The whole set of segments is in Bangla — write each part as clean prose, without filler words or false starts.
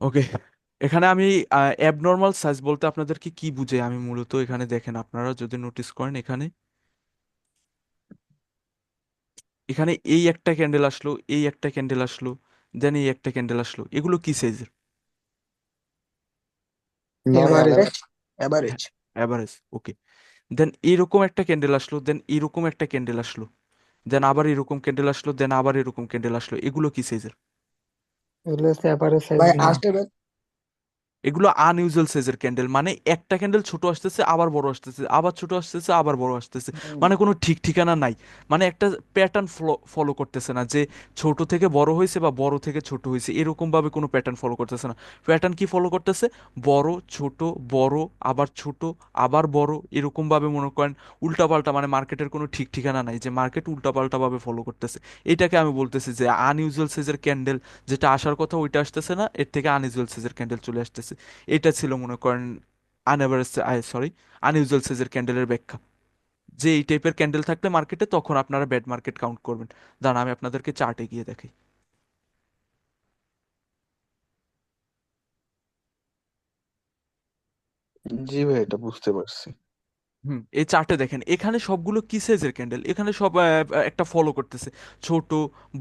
ওকে, এখানে আমি অ্যাবনর্মাল সাইজ বলতে আপনাদেরকে কি বুঝে আমি মূলত এখানে দেখেন, আপনারা যদি নোটিস করেন এখানে এখানে এই একটা ক্যান্ডেল আসলো, এই একটা ক্যান্ডেল আসলো, দেন এই একটা ক্যান্ডেল আসলো, এগুলো কি সাইজের? এভারেজ। এভারেজ। হ্যাঁ, এভারেজ। অ্যাভারেজ। ওকে, দেন এরকম একটা ক্যান্ডেল আসলো, দেন এরকম একটা ক্যান্ডেল আসলো, দেন আবার এরকম ক্যান্ডেল আসলো, দেন আবার এরকম ক্যান্ডেল আসলো, এগুলো কি সাইজের? এগুলো হচ্ছে এভারেজ ভাই সাইজের না। আসতে ভাই। এগুলো আনইউজুয়াল সাইজের ক্যান্ডেল, মানে একটা ক্যান্ডেল ছোট আসতেছে আবার বড় আসতেছে, আবার ছোট আসতেছে আবার বড় আসতেছে, হুম। মানে কোনো ঠিক ঠিকানা নাই। মানে একটা প্যাটার্ন ফলো করতেছে না যে ছোট থেকে বড় হয়েছে বা বড় থেকে ছোট হয়েছে, এরকম ভাবে কোনো প্যাটার্ন ফলো করতেছে না। প্যাটার্ন কি ফলো করতেছে? বড় ছোট, বড় আবার ছোট, আবার বড়, এরকম ভাবে মনে করেন উল্টাপাল্টা, মানে মার্কেটের কোনো ঠিক ঠিকানা নাই যে মার্কেট উল্টাপাল্টা ভাবে ফলো করতেছে। এটাকে আমি বলতেছি যে আনইউজুয়াল সাইজের ক্যান্ডেল, যেটা আসার কথা ওইটা আসতেছে না, এর থেকে আনইউজুয়াল সাইজের ক্যান্ডেল চলে আসতেছে। এটা ছিল মনে করেন আনএভারেজ, সরি, আনইউজুয়াল সাইজের ক্যান্ডেলের ব্যাখ্যা। যে এই টাইপের ক্যান্ডেল থাকলে মার্কেটে, তখন আপনারা ব্যাড মার্কেট কাউন্ট করবেন। দাঁড়ান আমি আপনাদেরকে চার্টে গিয়ে দেখাই। জি ভাই, এটা বুঝতে পারছি। এই চার্টে দেখেন এখানে সবগুলো কি সাইজের ক্যান্ডেল, এখানে সব একটা ফলো করতেছে। ছোট,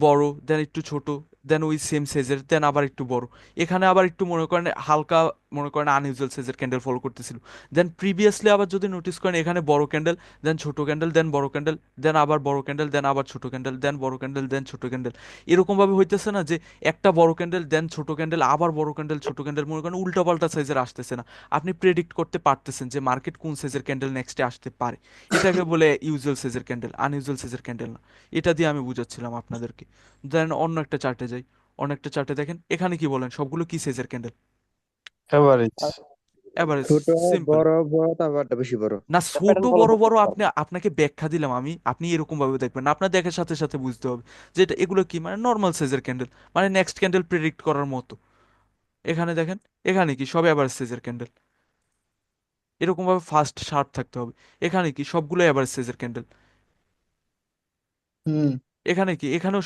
বড়, দেন একটু ছোট, দেন ওই সেম সাইজের, দেন আবার একটু বড়। এখানে আবার একটু মনে করেন হালকা, মনে করেন আনইউজুয়াল সাইজের ক্যান্ডেল ফলো করতেছিল। দেন প্রিভিয়াসলি আবার যদি নোটিস করেন এখানে বড় ক্যান্ডেল, দেন ছোট ক্যান্ডেল, দেন বড় ক্যান্ডেল, দেন আবার বড় ক্যান্ডেল, দেন আবার ছোট ক্যান্ডেল, দেন বড় ক্যান্ডেল, দেন ছোট ক্যান্ডেল। এরকম ভাবে হইতেছে না যে একটা বড় ক্যান্ডেল, দেন ছোট ক্যান্ডেল, আবার বড় ক্যান্ডেল, ছোট ক্যান্ডেল, মনে করেন উল্টাপাল্টা সাইজের আসতেছে না। আপনি প্রেডিক্ট করতে পারতেছেন যে মার্কেট কোন সাইজের ক্যান্ডেল নেক্সটে আসতে পারে। এটাকে বলে ইউজুয়াল সাইজের ক্যান্ডেল, আনইউজুয়াল সাইজের ক্যান্ডেল না। এটা দিয়ে আমি বুঝাচ্ছিলাম আপনাদেরকে। দেন অন্য একটা চার্টে যাই। অন্য একটা চার্টে দেখেন এখানে কি বলেন, সবগুলো কি সাইজের ক্যান্ডেল? এভারেজ। এভারেজ। ছোট, সিম্পল। বড়, বড়, তারপরটা বেশি বড়। না, ছোট প্যাটার্ন ফলো বড় করতে বড় পারবো। আপনাকে ব্যাখ্যা দিলাম আমি, আপনি এরকম ভাবে দেখবেন না, আপনার দেখার সাথে সাথে বুঝতে হবে যে এগুলো কি, মানে নর্মাল সাইজের ক্যান্ডেল, মানে নেক্সট ক্যান্ডেল প্রেডিক্ট করার মতো। এখানে দেখেন, এখানে কি সব এভারেজ সাইজের ক্যান্ডেল, এরকম ভাবে ফাস্ট শার্প থাকতে হবে। এখানে কি সবগুলো এভারেজ সাইজের ক্যান্ডেল। হুম। এখানে কি, এখানেও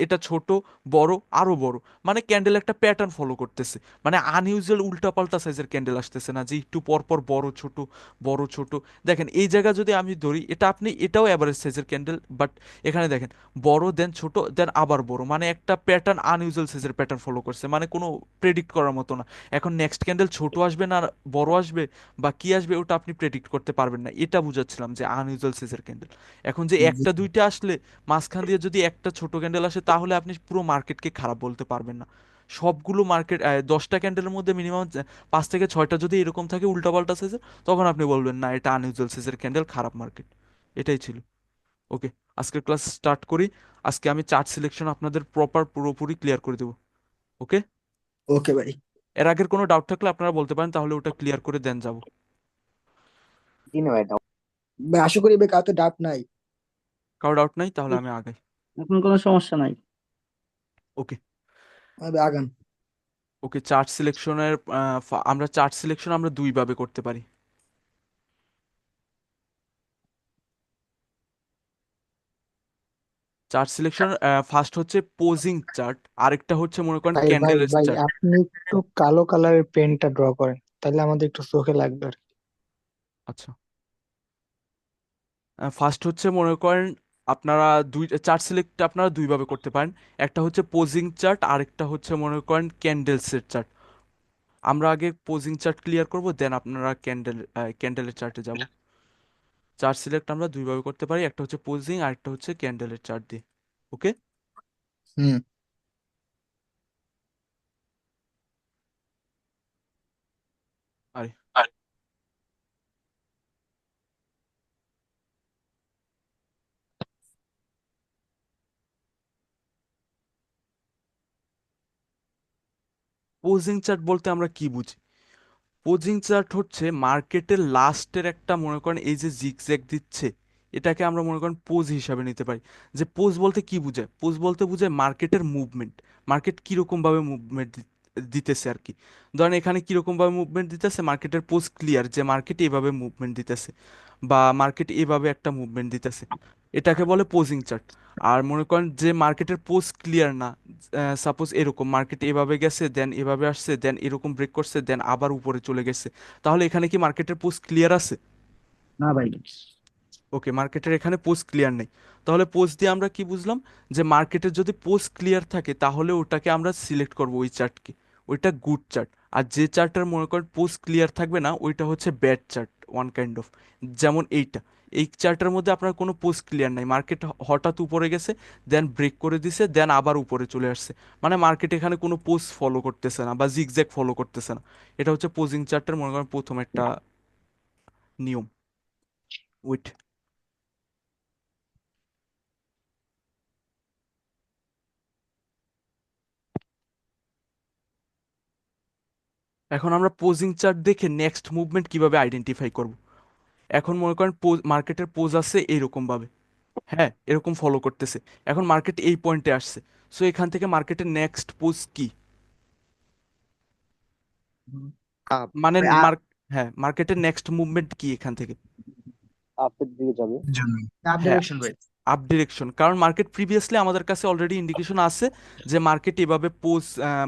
এটা ছোট, বড়, আরো বড়, মানে ক্যান্ডেল একটা প্যাটার্ন ফলো করতেছে। মানে আনইউজুয়াল উল্টাপাল্টা সাইজের ক্যান্ডেল আসতেছে না যে একটু পর পর বড় ছোট, বড় ছোট। দেখেন এই জায়গা যদি আমি ধরি, এটা আপনি এটাও অ্যাভারেজ সাইজের ক্যান্ডেল, বাট এখানে দেখেন বড়, দেন ছোট, দেন আবার বড়, মানে একটা প্যাটার্ন আনইউজুয়াল সাইজের প্যাটার্ন ফলো করছে, মানে কোনো প্রেডিক্ট করার মতো না। এখন নেক্সট ক্যান্ডেল ছোট আসবে না বড় আসবে বা কি আসবে, ওটা আপনি প্রেডিক্ট করতে পারবেন না। এটা বুঝাচ্ছিলাম যে আনইউজুয়াল সাইজের ক্যান্ডেল। এখন যে জি। একটা দুইটা আসলে, মাঝখান দিয়ে যদি একটা ছোট ক্যান্ডেল আসে, তাহলে আপনি পুরো মার্কেটকে খারাপ বলতে পারবেন না। সবগুলো মার্কেট 10টা ক্যান্ডেলের মধ্যে মিনিমাম 5 থেকে 6টা যদি এরকম থাকে উল্টাপাল্টা সাইজের, তখন আপনি বলবেন না এটা আনইউজুয়াল সাইজের ক্যান্ডেল, খারাপ মার্কেট। এটাই ছিল। ওকে, আজকের ক্লাস স্টার্ট করি। আজকে আমি চার্ট সিলেকশন আপনাদের প্রপার পুরোপুরি ক্লিয়ার করে দেবো। ওকে, ওকে ভাই। এর আগের কোনো ডাউট থাকলে আপনারা বলতে পারেন, তাহলে ওটা ক্লিয়ার করে দেন যাব। জি না ভাই, ভাই আশা করি ভাই কাউকে ডাউট নাই। কারো ডাউট নাই, তাহলে আমি আগাই। এখন কোনো সমস্যা নাই। ওকে। ভাই আগান। ওকে, চার্ট সিলেকশনের আমরা চার্ট সিলেকশন আমরা দুইভাবে করতে পারি। চার্ট সিলেকশন ফার্স্ট হচ্ছে পোজিং চার্ট, আরেকটা হচ্ছে মনে করেন ভাই ভাই ক্যান্ডেলের ভাই চার্ট। আপনি একটু কালো কালারের পেনটা ড্র করেন, তাহলে আমাদের একটু চোখে লাগবে আর কি। আচ্ছা, ফার্স্ট হচ্ছে মনে করেন আপনারা দুই চার্ট সিলেক্ট আপনারা দুইভাবে করতে পারেন। একটা হচ্ছে পোজিং চার্ট, আরেকটা হচ্ছে মনে করেন ক্যান্ডেলসের চার্ট। আমরা আগে পোজিং চার্ট ক্লিয়ার করব, দেন আপনারা ক্যান্ডেলের চার্টে যাব। চার্ট সিলেক্ট আমরা দুইভাবে করতে পারি, একটা হচ্ছে পোজিং, আরেকটা হচ্ছে ক্যান্ডেলের চার্ট দিয়ে। ওকে। হুম। আরে, পোজিং চার্ট বলতে আমরা কি বুঝি? পোজিং চার্ট হচ্ছে মার্কেটের লাস্টের একটা, মনে করেন এই যে জিগজ্যাগ দিচ্ছে, এটাকে আমরা মনে করেন পোজ হিসাবে নিতে পারি। যে পোজ বলতে কি বোঝায়? পোজ বলতে বোঝায় মার্কেটের মুভমেন্ট, মার্কেট কিরকম ভাবে মুভমেন্ট দিতেছে আর কি। ধরেন এখানে কিরকম ভাবে মুভমেন্ট দিতেছে, মার্কেটের পোজ ক্লিয়ার যে মার্কেট এইভাবে মুভমেন্ট দিতেছে। বা মার্কেট এভাবে একটা মুভমেন্ট দিতেছে, এটাকে বলে পোজিং চার্ট। আর মনে করেন যে মার্কেটের পোজ ক্লিয়ার না, সাপোজ এরকম মার্কেট এভাবে গেছে দেন এভাবে আসছে দেন এরকম ব্রেক করছে দেন আবার উপরে চলে গেছে, তাহলে এখানে কি মার্কেটের পোজ ক্লিয়ার আছে? না ভাই। ওকে, মার্কেটের এখানে পোজ ক্লিয়ার নেই। তাহলে পোজ দিয়ে আমরা কি বুঝলাম, যে মার্কেটের যদি পোজ ক্লিয়ার থাকে তাহলে ওটাকে আমরা সিলেক্ট করব ওই চার্টকে, ওইটা গুড চার্ট। আর যে চার্টের মনে করেন পোজ ক্লিয়ার থাকবে না ওইটা হচ্ছে bad chart one kind of. যেমন এইটা, এই চার্টের মধ্যে আপনার কোনো পোজ ক্লিয়ার নাই, মার্কেট হঠাৎ উপরে গেছে দেন ব্রেক করে দিছে দেন আবার উপরে চলে আসছে, মানে মার্কেট এখানে কোনো পোজ ফলো করতেছে না বা জিগজ্যাগ ফলো করতেছে না। এটা হচ্ছে পোজিং চার্টের মনে করেন প্রথম একটা নিয়ম। উইট, এখন আমরা পোজিং চার্ট দেখে নেক্সট মুভমেন্ট কিভাবে আইডেন্টিফাই করব। এখন মনে করেন মার্কেটের পোজ আছে এইরকম ভাবে, হ্যাঁ এরকম ফলো করতেছে, এখন মার্কেট এই পয়েন্টে আসছে, সো এখান থেকে মার্কেটের নেক্সট পোজ কি, আপ মানে ভাই, মার্ক, হ্যাঁ মার্কেটের নেক্সট মুভমেন্ট কি এখান থেকে। আপের দিকে যাবে। জন্য আপ হ্যাঁ, ডাইরেকশন ভাই। আপ ডিরেকশন, কারণ মার্কেট প্রিভিয়াসলি আমাদের কাছে অলরেডি ইন্ডিকেশন আছে যে মার্কেট এভাবে পোজ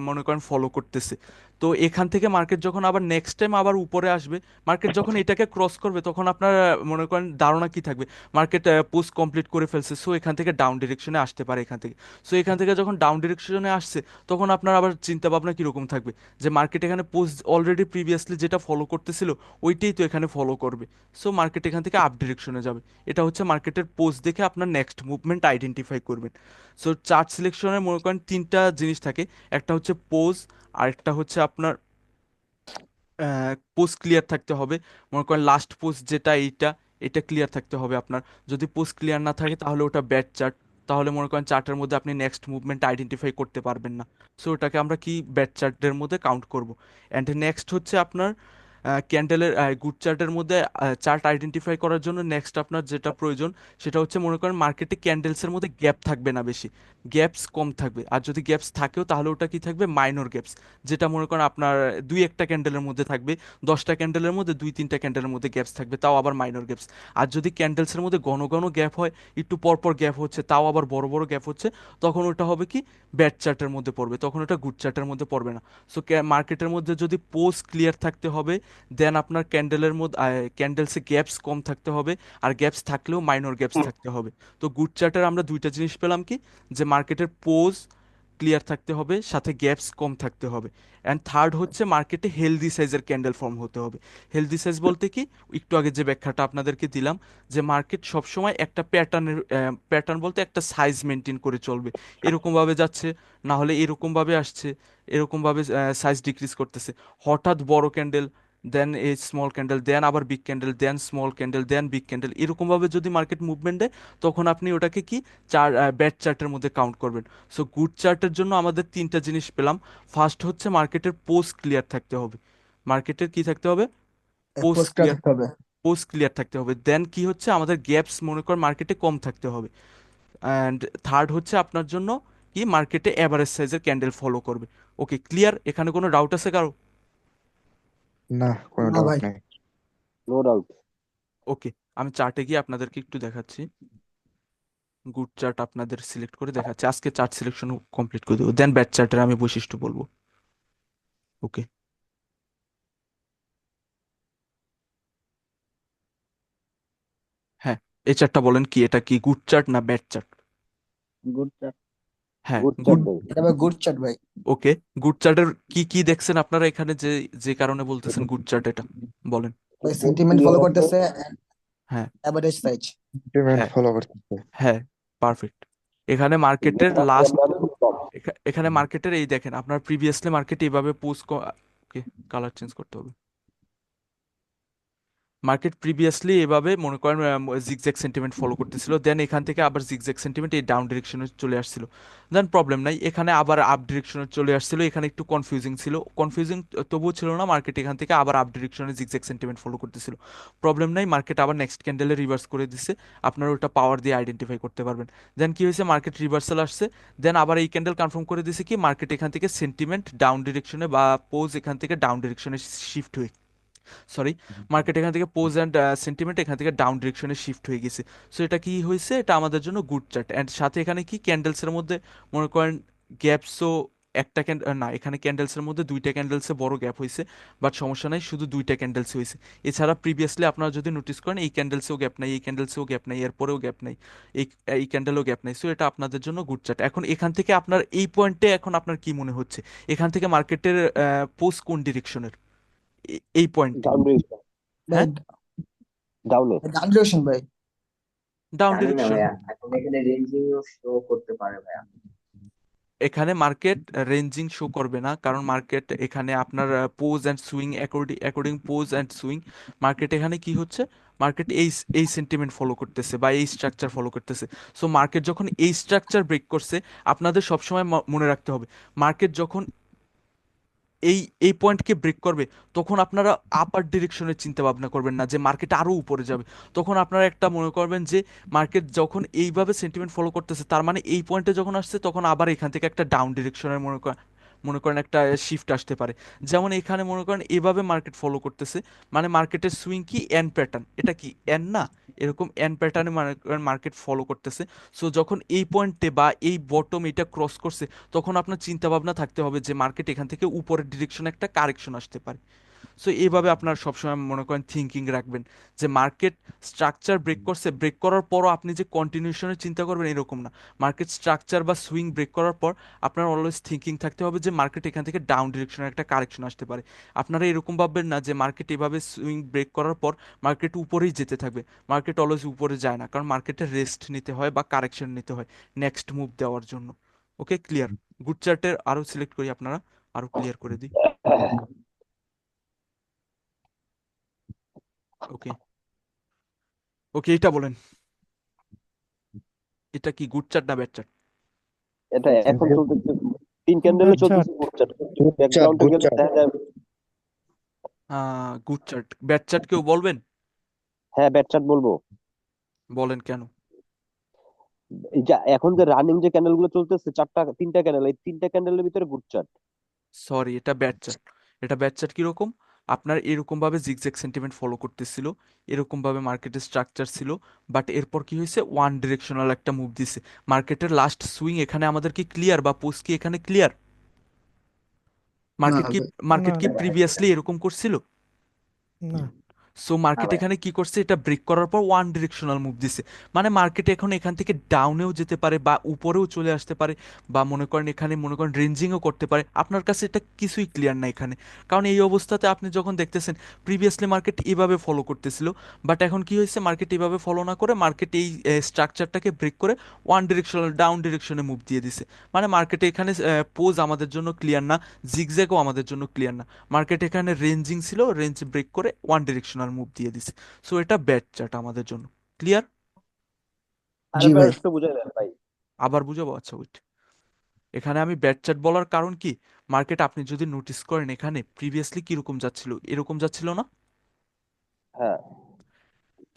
মনে করেন ফলো করতেছে। তো এখান থেকে মার্কেট যখন আবার নেক্সট টাইম আবার উপরে আসবে, মার্কেট যখন এটাকে ক্রস করবে তখন আপনার মনে করেন ধারণা কি থাকবে, মার্কেট পোজ কমপ্লিট করে ফেলছে, সো এখান থেকে ডাউন ডিরেকশনে আসতে পারে এখান থেকে। সো এখান থেকে যখন ডাউন ডিরেকশনে আসছে তখন আপনার আবার চিন্তা ভাবনা কীরকম থাকবে, যে মার্কেট এখানে পোজ অলরেডি প্রিভিয়াসলি যেটা ফলো করতেছিল ওইটাই তো এখানে ফলো করবে, সো মার্কেট এখান থেকে আপ ডিরেকশনে যাবে। এটা হচ্ছে মার্কেটের পোজ দেখে আপনার নেক্সট মুভমেন্ট আইডেন্টিফাই করবেন। সো চার্ট সিলেকশনের মনে করেন তিনটা জিনিস থাকে, একটা হচ্ছে পোজ, আরেকটা হচ্ছে আপনার পোজ ক্লিয়ার থাকতে হবে, মনে করেন লাস্ট পোজ যেটা এইটা, এটা ক্লিয়ার থাকতে হবে আপনার। যদি পোজ ক্লিয়ার না থাকে তাহলে ওটা ব্যাড চার্ট, তাহলে মনে করেন চার্টের মধ্যে আপনি নেক্সট মুভমেন্ট আইডেন্টিফাই করতে পারবেন না, সো ওটাকে আমরা কি ব্যাড চার্টের মধ্যে কাউন্ট করব। অ্যান্ড নেক্সট হচ্ছে আপনার ক্যান্ডেলের গুড চার্টের মধ্যে চার্ট আইডেন্টিফাই করার জন্য নেক্সট আপনার যেটা প্রয়োজন সেটা হচ্ছে মনে করেন মার্কেটে ক্যান্ডেলসের মধ্যে গ্যাপ থাকবে না বেশি, গ্যাপস কম থাকবে, আর যদি গ্যাপস থাকেও তাহলে ওটা কি থাকবে, মাইনর গ্যাপস, যেটা মনে করেন আপনার দুই একটা ক্যান্ডেলের মধ্যে থাকবে, 10টা ক্যান্ডেলের মধ্যে দুই তিনটা ক্যান্ডেলের মধ্যে গ্যাপস থাকবে, তাও আবার মাইনর গ্যাপস। আর যদি ক্যান্ডেলসের মধ্যে ঘন ঘন গ্যাপ হয়, একটু পরপর গ্যাপ হচ্ছে তাও আবার বড় বড় গ্যাপ হচ্ছে, তখন ওটা হবে কি ব্যাড চার্টের মধ্যে পড়বে, তখন ওটা গুড চার্টের মধ্যে পড়বে না। সো মার্কেটের মধ্যে যদি পোস্ট ক্লিয়ার থাকতে হবে, দেন আপনার ক্যান্ডেলের মধ্যে ক্যান্ডেলসে গ্যাপস কম থাকতে হবে, আর গ্যাপস থাকলেও মাইনর গ্যাপস থাকতে হবে। তো গুড চার্টের আমরা দুইটা জিনিস পেলাম কি, যে মার্কেটের পোজ ক্লিয়ার থাকতে হবে সাথে গ্যাপস কম থাকতে হবে, অ্যান্ড থার্ড হচ্ছে মার্কেটে হেলদি সাইজের ক্যান্ডেল ফর্ম হতে হবে। হেলদি সাইজ বলতে কি, একটু আগে যে ব্যাখ্যাটা আপনাদেরকে দিলাম, যে মার্কেট সবসময় একটা প্যাটার্নের, প্যাটার্ন বলতে একটা সাইজ মেনটেন করে চলবে, এরকমভাবে যাচ্ছে, না হলে এরকমভাবে আসছে, এরকমভাবে সাইজ ডিক্রিজ করতেছে, হঠাৎ বড় candle then a small candle then আবার big candle then small candle then big candle, এরকমভাবে যদি মার্কেট মুভমেন্ট দেয় তখন আপনি ওটাকে কি ব্যাড চার্টের মধ্যে কাউন্ট করবেন। সো গুড চার্টের জন্য আমাদের তিনটা জিনিস পেলাম। ফার্স্ট হচ্ছে মার্কেটের পোস্ট ক্লিয়ার থাকতে হবে, মার্কেটের কি থাকতে হবে, পোস্ট পোস্টটা ক্লিয়ার, থাকতে হবে। পোস্ট ক্লিয়ার থাকতে হবে, দেন কি হচ্ছে আমাদের গ্যাপস মনে কর মার্কেটে কম থাকতে হবে, অ্যান্ড থার্ড হচ্ছে আপনার জন্য কি মার্কেটে অ্যাভারেজ সাইজের ক্যান্ডেল ফলো করবে। ওকে ক্লিয়ার, এখানে কোনো ডাউট আছে কারো? না, কোনো না ডাউট ভাই। নাই। No doubt. ওকে, আমি চার্টে গিয়ে আপনাদেরকে একটু দেখাচ্ছি, গুড চার্ট আপনাদের সিলেক্ট করে দেখাচ্ছি, আজকে চার্ট সিলেকশন কমপ্লিট করে দেবো, দেন ব্যাড চার্টের আমি বৈশিষ্ট্য বলবো। ওকে, হ্যাঁ এই চার্টটা বলেন কি, এটা কি গুড চার্ট না ব্যাড চার্ট? Good chart. হ্যাঁ গুড গুড, চার্ট ভাই। এটা ভাই গুড চার্ট ভাই। ওকে। গুড চার্টের কি কি দেখছেন আপনারা এখানে, যে যে কারণে বলতেছেন গুড চার্ট এটা বলেন। ভাই পোজ সেন্টিমেন্ট ক্লিয়ার ফলো আছে, করতেছে, হ্যাঁ, এভারেজ সাইজ। পেমেন্ট হ্যাঁ, ফলো করতেছে। হ্যাঁ, পারফেক্ট। এখানে মার্কেটের লাস্ট, এখানে মার্কেটের এই দেখেন আপনার প্রিভিয়াসলি মার্কেট এইভাবে পোস্ট, ওকে কালার চেঞ্জ করতে হবে, মার্কেট প্রিভিয়াসলি এভাবে মনে করেন জিগজ্যাগ সেন্টিমেন্ট ফলো করতেছিল, দেন এখান থেকে আবার জিগজ্যাগ সেন্টিমেন্ট এই ডাউন ডিরেকশনে চলে আসছিল, দেন প্রবলেম নাই, এখানে আবার আপ ডিরেকশনে চলে আসছিল, এখানে একটু কনফিউজিং ছিল, কনফিউজিং তবুও ছিল না, মার্কেট এখান থেকে আবার আপ ডিরেকশনে জিগজ্যাগ সেন্টিমেন্ট ফলো করতেছিল, প্রবলেম নাই, মার্কেট আবার নেক্সট ক্যান্ডেলে রিভার্স করে দিছে, আপনারা ওটা পাওয়ার দিয়ে আইডেন্টিফাই করতে পারবেন। দেন কি হয়েছে, মার্কেট রিভার্সাল আসছে, দেন আবার এই ক্যান্ডেল কনফার্ম করে দিছে কি মার্কেট এখান থেকে সেন্টিমেন্ট ডাউন ডিরেকশনে বা পোজ এখান থেকে ডাউন ডিরেকশনে শিফট হয়ে সরি, মার্কেট এখান থেকে পোজ অ্যান্ড সেন্টিমেন্ট এখান থেকে ডাউন ডিরেকশনে শিফট হয়ে গেছে। সো এটা কি হয়েছে, এটা আমাদের জন্য গুড চার্ট। অ্যান্ড সাথে এখানে কি ক্যান্ডেলসের মধ্যে মনে করেন গ্যাপসও একটা না, এখানে ক্যান্ডেলসের মধ্যে দুইটা ক্যান্ডেলসে বড় গ্যাপ হয়েছে, বাট সমস্যা নাই, শুধু দুইটা ক্যান্ডেলস হয়েছে। এছাড়া প্রিভিয়াসলি আপনারা যদি নোটিস করেন এই ক্যান্ডেলসেও গ্যাপ নাই, এই ক্যান্ডেলসেও গ্যাপ নাই, এরপরেও গ্যাপ নাই, এই এই ক্যান্ডেলও গ্যাপ নাই। সো এটা আপনাদের জন্য গুড চার্ট। এখন এখান থেকে আপনার এই পয়েন্টে এখন আপনার কি মনে হচ্ছে, এখান থেকে মার্কেটের পোস্ট কোন ডিরেকশনের এই পয়েন্টে? Down direction. ভাই হ্যাঁ, ডাউনে। ডান ডিরেকশন ভাই। ডাউন জানি না ডিরেকশন। ভাইয়া, এখন এখানে রেঞ্জিংও শো করতে পারে ভাইয়া। এখানে মার্কেট রেঞ্জিং শো করবে না, কারণ মার্কেট এখানে আপনার pose and swing, according pose and swing market এখানে কি হচ্ছে, মার্কেট এই সেন্টিমেন্ট ফলো করতেছে বা এই স্ট্রাকচার ফলো করতেছে। সো মার্কেট যখন এই স্ট্রাকচার ব্রেক করছে, আপনাদের সবসময় মনে রাখতে হবে, মার্কেট যখন এই এই পয়েন্টকে ব্রেক করবে, তখন আপনারা আপার ডিরেকশনে চিন্তা ভাবনা করবেন না যে মার্কেট আরো উপরে যাবে। তখন আপনারা একটা মনে করবেন যে মার্কেট যখন এইভাবে সেন্টিমেন্ট ফলো করতেছে, তার মানে এই পয়েন্টে যখন আসছে তখন আবার এখান থেকে একটা ডাউন ডিরেকশনের মনে করেন একটা শিফট আসতে পারে। যেমন এখানে মনে করেন এভাবে মার্কেট ফলো করতেছে, মানে মার্কেটের সুইং কি এন প্যাটার্ন, এটা কি এন না, এরকম এন প্যাটার্নে মার্কেট ফলো করতেছে। সো যখন এই পয়েন্টে বা এই বটম এটা ক্রস করছে, তখন আপনার চিন্তা ভাবনা থাকতে হবে যে মার্কেট এখান থেকে উপরের ডিরেকশনে একটা কারেকশন আসতে পারে। সো এইভাবে আপনার সবসময় মনে করেন থিঙ্কিং রাখবেন যে মার্কেট স্ট্রাকচার ব্রেক করছে, ব্রেক করার পরও আপনি যে কন্টিনিউশনের চিন্তা করবেন এরকম না। মার্কেট স্ট্রাকচার বা সুইং ব্রেক করার পর আপনার অলওয়েজ থিঙ্কিং থাকতে হবে যে মার্কেট এখান থেকে ডাউন ডিরেকশনের একটা কারেকশন আসতে পারে। আপনারা এরকম ভাববেন না যে মার্কেট এভাবে সুইং ব্রেক করার পর মার্কেট উপরেই যেতে থাকবে। মার্কেট অলওয়েজ উপরে যায় না, কারণ মার্কেটের রেস্ট নিতে হয় বা কারেকশন নিতে হয় নেক্সট মুভ দেওয়ার জন্য। ওকে, ক্লিয়ার? গুড চার্টের আরও সিলেক্ট করি, আপনারা আরও ক্লিয়ার করে দিই। ওকে, ওকে, এটা বলেন, এটা কি গুড চার্ট না ব্যাড চার্ট? এটা এখন চলতেছে, 3 ক্যান্ডেলে গুড চার্ট, চলতেছে গুড চার্ট। গুড চার্ট, ব্যাকগ্রাউন্ডে গুড গেলে চার্ট। দেখা যায়। Good chart. ব্যাড চার্ট কেউ বলবেন? হ্যাঁ, ব্যাট চার্ট বলবো। বলেন কেন? এই যে এখন যে রানিং যে ক্যান্ডেল গুলো চলতেছে, 3টা ক্যান্ডেল, এই 3টা ক্যান্ডেলের ভিতরে গুড চার্ট। সরি, এটা ব্যাড চার্ট। এটা ব্যাড চার্ট কিরকম, আপনার এরকম ভাবে জিগজ্যাগ সেন্টিমেন্ট ফলো করতেছিল, এরকম ভাবে মার্কেটের স্ট্রাকচার ছিল, বাট এরপর কি হয়েছে, ওয়ান ডিরেকশনাল একটা মুভ দিছে। মার্কেটের লাস্ট সুইং এখানে আমাদের কি ক্লিয়ার, বা পোস্ট কি এখানে ক্লিয়ার? না মার্কেট কি ভাই। মার্কেট কি না ভাই, প্রিভিয়াসলি এরকম করছিল? না, সো না মার্কেট ভাই। এখানে কি করছে, এটা ব্রেক করার পর ওয়ান ডিরেকশনাল মুভ দিছে। মানে মার্কেট এখন এখান থেকে ডাউনেও যেতে পারে বা উপরেও চলে আসতে পারে, বা মনে করেন এখানে মনে করেন রেঞ্জিংও করতে পারে। আপনার কাছে এটা কিছুই ক্লিয়ার না এখানে, কারণ এই অবস্থাতে আপনি যখন দেখতেছেন প্রিভিয়াসলি মার্কেট এভাবে ফলো করতেছিল, বাট এখন কি হয়েছে, মার্কেট এভাবে ফলো না করে মার্কেট এই স্ট্রাকচারটাকে ব্রেক করে ওয়ান ডিরেকশনাল ডাউন ডিরেকশনে মুভ দিয়ে দিছে। মানে মার্কেটে এখানে পোজ আমাদের জন্য ক্লিয়ার না, জিগজ্যাগও আমাদের জন্য ক্লিয়ার না। মার্কেট এখানে রেঞ্জিং ছিল, রেঞ্জ ব্রেক করে ওয়ান ডিরেকশনাল মুভ দিয়ে দিছে। সো এটা ব্যাড চার্ট আমাদের জন্য। ক্লিয়ার? জি আরেকবার ভাই। একটু বুঝাই দেন ভাই। আবার বুঝাবো? আচ্ছা, ওইট। এখানে আমি ব্যাড চার্ট বলার কারণ কি, মার্কেট আপনি যদি নোটিস করেন এখানে প্রিভিয়াসলি কিরকম যাচ্ছিল, এরকম যাচ্ছিল না? হ্যাঁ,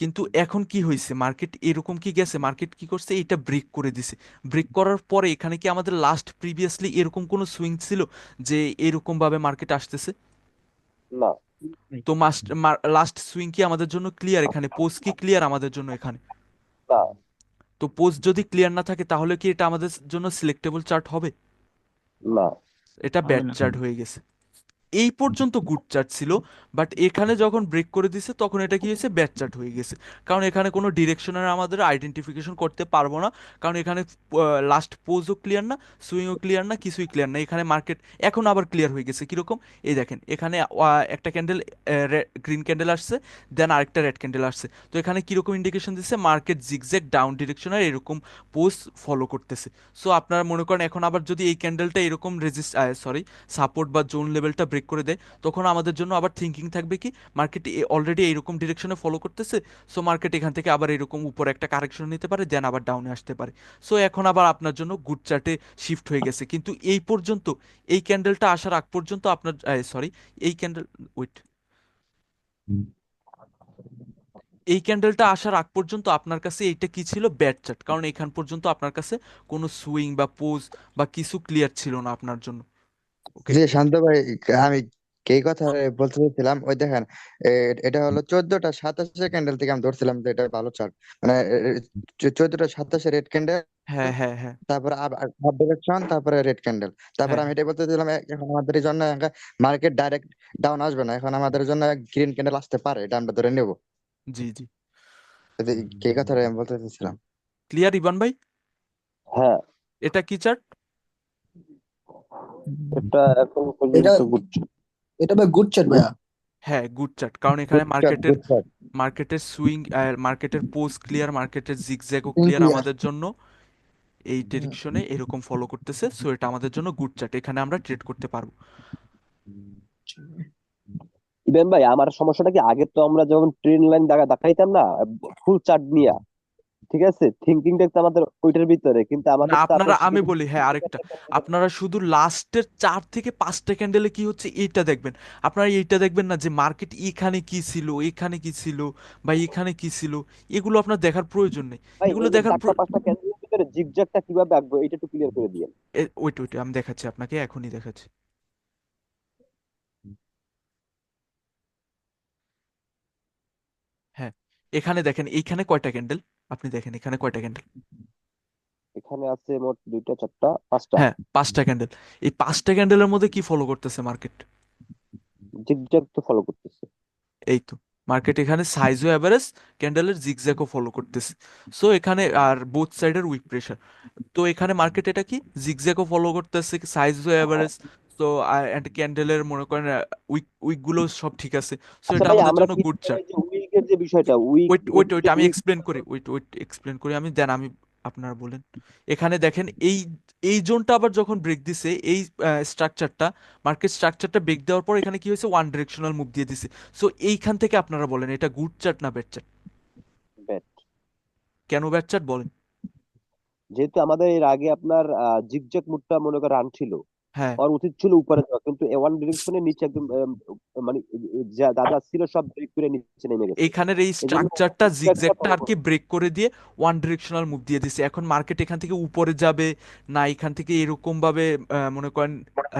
কিন্তু এখন কি হয়েছে, মার্কেট এরকম কি গেছে, মার্কেট কি করছে, এটা ব্রেক করে দিছে। ব্রেক করার পরে এখানে কি আমাদের লাস্ট প্রিভিয়াসলি এরকম কোনো সুইং ছিল যে এরকম ভাবে মার্কেট আসতেছে? না, তো লাস্ট সুইং কি আমাদের জন্য ক্লিয়ার, এখানে পোজ কি ক্লিয়ার আমাদের জন্য এখানে? না, তো পোজ যদি ক্লিয়ার না থাকে তাহলে কি এটা আমাদের জন্য সিলেক্টেবল চার্ট হবে? না। এটা হবে ব্যাড না। চার্ট হয়ে গেছে। এই পর্যন্ত গুড চার্ট ছিল, বাট এখানে যখন ব্রেক করে দিছে তখন এটা কি হয়েছে, ব্যাড চার্ট হয়ে গেছে। কারণ এখানে কোনো ডিরেকশনের আমাদের আইডেন্টিফিকেশন করতে পারবো না, কারণ এখানে লাস্ট পোজও ক্লিয়ার না, সুইংও ক্লিয়ার না, কিছুই ক্লিয়ার না। এখানে মার্কেট এখন আবার ক্লিয়ার হয়ে গেছে কিরকম, এই দেখেন এখানে একটা ক্যান্ডেল গ্রিন ক্যান্ডেল আসছে, দেন আরেকটা রেড ক্যান্ডেল আসছে। তো এখানে কিরকম ইন্ডিকেশন দিচ্ছে, মার্কেট জিগজ্যাগ ডাউন ডিরেকশনের এরকম পোজ ফলো করতেছে। সো আপনারা মনে করেন এখন আবার যদি এই ক্যান্ডেলটা এরকম সাপোর্ট বা জোন লেভেলটা ব্রেক করে দেয়, তখন আমাদের জন্য আবার থিঙ্কিং থাকবে কি, মার্কেট অলরেডি এইরকম ডিরেকশনে ফলো করতেছে, সো মার্কেট এখান থেকে আবার এরকম উপরে একটা কারেকশন নিতে পারে, দেন আবার ডাউনে আসতে পারে। সো এখন আবার আপনার জন্য গুড চার্টে শিফট হয়ে গেছে। কিন্তু এই পর্যন্ত, এই ক্যান্ডেলটা আসার আগ পর্যন্ত আপনার, সরি, এই ক্যান্ডেল, ওয়েট, এই ক্যান্ডেলটা আসার আগ পর্যন্ত আপনার কাছে এইটা কি ছিল, ব্যাড চার্ট, কারণ এখান পর্যন্ত আপনার কাছে কোনো সুইং বা পোজ বা কিছু ক্লিয়ার ছিল না আপনার জন্য। ওকে, যে শান্ত ভাই, আমি এই কথা বলতে চাইছিলাম, ওই দেখেন এটা হলো 14টা 27 ক্যান্ডেল থেকে আমি ধরছিলাম যে এটা ভালো চার্ট, মানে 14টা 27 রেড ক্যান্ডেল, হ্যাঁ হ্যাঁ হ্যাঁ তারপরে আপ ডিরেকশন, তারপরে রেড ক্যান্ডেল। তারপরে হ্যাঁ আমি এটাই বলতে চাইছিলাম, এখন আমাদের জন্য মার্কেট ডাইরেক্ট ডাউন আসবে না, এখন আমাদের জন্য গ্রিন ক্যান্ডেল আসতে পারে, এটা আমরা ধরে নেব। জি জি এই কথাটা আমি বলতে চাইছিলাম। ক্লিয়ার ইবান ভাই? হ্যাঁ, এটা কি চার্ট? এটা এখন এটা পর্যন্ত বুঝছো। এটা ভাই গুড চাট ভাইয়া। হ্যাঁ গুড চার্ট, কারণ এখানে গুড চার্ট, গুড চার্ট। মার্কেটের সুইং, মার্কেটের পোজ ক্লিয়ার, মার্কেটের জিগজ্যাগও Pin ক্লিয়ার clear। আমাদের জন্য এই ডিরেকশনে এরকম ফলো করতেছে, সো এটা আমাদের জন্য গুড চার্ট, এখানে আমরা ট্রেড করতে পারবো। ইবেন ভাই, আমার সমস্যাটা কি, আগে তো আমরা যখন ট্রেন লাইন দেখাইতাম না ফুল চার্ট নিয়ে, ঠিক আছে, থিঙ্কিং দেখতে আমাদের ওইটার ভিতরে, কিন্তু না আমাদের তো আপনারা, আপনার শুধু আমি বলি হ্যাঁ আরেকটা, আপনারা শুধু লাস্টের 4 থেকে 5টা ক্যান্ডেলে কি হচ্ছে এইটা দেখবেন। আপনারা এইটা দেখবেন না যে মার্কেট এখানে কি ছিল, এখানে কি ছিল, বা এখানে কি ছিল, এগুলো আপনার দেখার প্রয়োজন নেই। ভাই এগুলো এই যে দেখার 4টা 5টা ক্যান্ডেলের ভিতরে জিগজ্যাগটা কিভাবে আঁকবো এটা একটু ক্লিয়ার করে দিয়েন। ওইট ওইট আমি দেখাচ্ছি আপনাকে, এখনই দেখাচ্ছি। হ্যাঁ, এখানে দেখেন এইখানে কয়টা ক্যান্ডেল, আপনি দেখেন এখানে কয়টা ক্যান্ডেল। এখানে আছে মোট 2টা 4টা 5টা হ্যাঁ 5টা ক্যান্ডেল। এই 5টা ক্যান্ডেলের মধ্যে কি ফলো করতেছে মার্কেট? জিগজ্যাগ তো ফলো করতেছে। এই তো মার্কেট এখানে সাইজও অ্যাভারেজ, ক্যান্ডেলের জিগজ্যাগও ফলো করতেছে। সো এখানে আর বোথ সাইডের উইক প্রেশার, তো এখানে মার্কেট এটা কি জিগজ্যাগও ফলো করতেছে, সাইজও অ্যাভারেজ। তো অ্যান্ড ক্যান্ডেলের মনে করেন উইক উইকগুলো সব ঠিক আছে, সো আচ্ছা এটা ভাই, আমাদের আমরা জন্য কি গুড চার্ট। যে উইকের যে বিষয়টা, উইক ওয়েট ওয়েট ওয়েট যে আমি উইক এক্সপ্লেন করি, ওয়েট ওয়েট এক্সপ্লেন করি আমি, দেন আমি আপনারা বলেন। এখানে দেখেন এই এই জোনটা আবার যখন ব্রেক দিছে এই স্ট্রাকচারটা, মার্কেট স্ট্রাকচারটা ব্রেক দেওয়ার পর এখানে কি হয়েছে, ওয়ান ডিরেকশনাল মুভ দিয়ে দিছে। সো এইখান থেকে আপনারা বলেন এটা গুড চার্ট না ব্যাড চার্ট? ব্যাট, কেন ব্যাড চার্ট বলেন? যেহেতু আমাদের এর আগে আপনার জিগজ্যাগ মুডটা মনে করেন রান ছিল, হ্যাঁ, আর উচিত ছিল উপরে যাওয়া, কিন্তু ওয়ান ডিরেকশনের নিচে একদম মানে যা যা যা ছিল সব ব্রেক করে নিচে নেমে গেছে। এইখানের এই এই জন্য স্ট্রাকচারটা জিগজ্যাগটা জিগজ্যাগটা ফলো আর কি করবে। ব্রেক করে দিয়ে ওয়ান ডিরেকশনাল মুভ দিয়ে দিছে। এখন মার্কেট এখান থেকে উপরে যাবে, না এখান থেকে এরকম ভাবে মনে করেন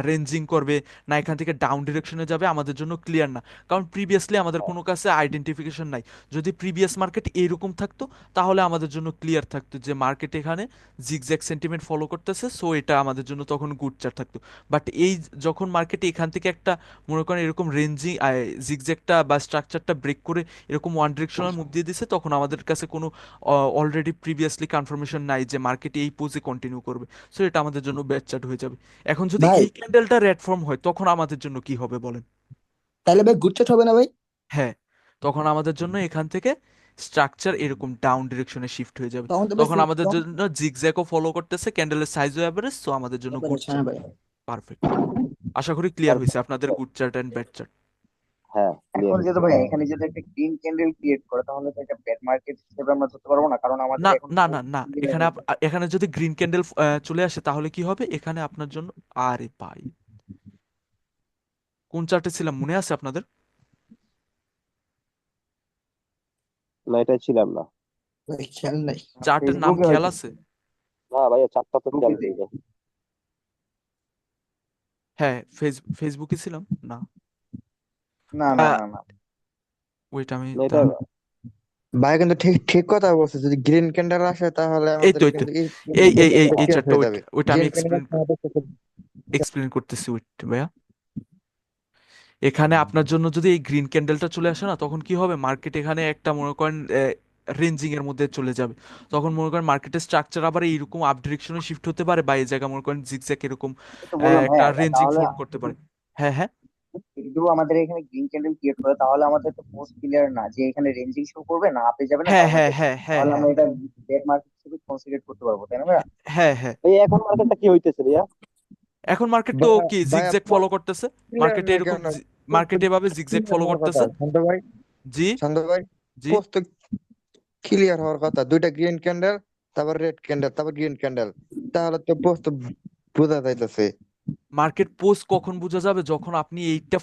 রেঞ্জিং করবে, না এখান থেকে ডাউন ডিরেকশনে যাবে, আমাদের জন্য ক্লিয়ার না। কারণ প্রিভিয়াসলি আমাদের কোনো কাছে আইডেন্টিফিকেশন নাই। যদি প্রিভিয়াস মার্কেট এইরকম থাকতো তাহলে আমাদের জন্য ক্লিয়ার থাকতো যে মার্কেট এখানে জিগজ্যাগ সেন্টিমেন্ট ফলো করতেছে, সো এটা আমাদের জন্য তখন গুড চার্ট থাকতো। বাট এই যখন মার্কেটে এখান থেকে একটা মনে করেন এরকম রেঞ্জিং জিগজ্যাগটা বা স্ট্রাকচারটা ব্রেক করে এরকম ওয়ান ডিরেকশনাল মুভ দিয়ে দিছে, তখন আমাদের কাছে কোনো অলরেডি প্রিভিয়াসলি কনফার্মেশন নাই যে মার্কেট এই পোজে কন্টিনিউ করবে, সো এটা আমাদের জন্য ব্যাড চার্ট হয়ে যাবে। এখন যদি ভাই এই ক্যান্ডেলটা রেড ফর্ম হয় তখন আমাদের জন্য কি হবে বলেন? তাহলে ভাই গুড চাট হবে না ভাই? হ্যাঁ, তখন আমাদের জন্য এখান থেকে স্ট্রাকচার এরকম ডাউন ডিরেকশনে শিফট হয়ে যাবে। তখন তো ভাই তখন আমাদের তখন জন্য জিগজ্যাগও ফলো করতেছে, ক্যান্ডেলের সাইজও অ্যাভারেজ, সো আমাদের জন্য এবার গুড আছে, হ্যাঁ চার্ট। ভাই। পারফেক্ট। আশা করি ক্লিয়ার হয়েছে আপনাদের good chart and bad chart. হ্যাঁ, এখন ক্লিয়ার যেহেতু হয়েছে। ভাই এখানে যদি একটা গ্রিন ক্যান্ডেল ক্রিয়েট করে তাহলে তো এটা ব্যাড মার্কেট হিসেবে আমরা ধরতে পারবো না, কারণ আমাদের না এখন না না post না, দিনের এখানে মধ্যে। এখানে যদি গ্রিন ক্যান্ডেল চলে আসে তাহলে কি হবে এখানে আপনার জন্য? আরে ভাই, কোন চার্টে ছিলাম মনে আছে আপনাদের? না, এটা ছিলাম না। ভাই খেয়াল নাই। চার্টের নাম ফেসবুকে খেয়াল হয়তো আছে? না ভাইয়া, 4টা তো খেয়াল ফেসবুকে নেই ভাই। হ্যাঁ ফেসবুকে ছিলাম না। না না না না। ওইটা আমি না, এটা ভাই কিন্তু ঠিক ঠিক কথা বলছে, যদি গ্রিন ক্যান্ডেল আসে তাহলে এই তো আমাদের এই তো কিন্তু এই চেঞ্জ চার্টটা হয়ে ওইটা যাবে। ওইটা আমি গ্রিন ক্যান্ডেল এক্সপ্লেন করতেছি, ওইট ভাইয়া। এখানে আপনার জন্য যদি এই গ্রিন ক্যান্ডেলটা চলে আসে না, তখন কি হবে, মার্কেট এখানে একটা মনে করেন রেঞ্জিং এর মধ্যে চলে যাবে। তখন মনে করেন মার্কেটের স্ট্রাকচার আবার এইরকম আপ ডিরেকশনে শিফট হতে পারে, বা এই জায়গায় মনে করেন জিগজ্যাগ এরকম এই তো বললাম একটা ভাইয়া, রেঞ্জিং তাহলে ফর্ম করতে পারে। হ্যাঁ হ্যাঁ যদি আমাদের এখানে গ্রিন ক্যান্ডেল ক্রিয়েট করে তাহলে আমাদের তো পোস্ট ক্লিয়ার না যে এখানে রেঞ্জিং শো করবে না আপে যাবে না হ্যাঁ ডাউনে হ্যাঁ যাবে, হ্যাঁ হ্যাঁ তাহলে হ্যাঁ আমরা এটা ব্যাড মার্কেট হিসেবে কনসিডার করতে পারবো, তাই না ভাইয়া? হ্যাঁ হ্যাঁ। ভাই এখন মার্কেটটা কি হইতেছে ভাইয়া? এখন মার্কেট তো কি ভাই জিগজ্যাগ ফলো করতেছে, ক্লিয়ার মার্কেটে না এরকম কেন? মার্কেট এভাবে জিগজ্যাগ ক্লিয়ার ফলো হওয়ার কথা করতেছে। শান্ত ভাই, জি শান্ত ভাই, জি পোস্ট ক্লিয়ার হওয়ার কথা, দুইটা গ্রিন ক্যান্ডেল, তারপর রেড ক্যান্ডেল, তারপর গ্রিন ক্যান্ডেল, তাহলে তো পোস্ট বোঝা যাইতেছে। মার্কেট পোস্ট কখন বোঝা যাবে, যখন আপনি এইটা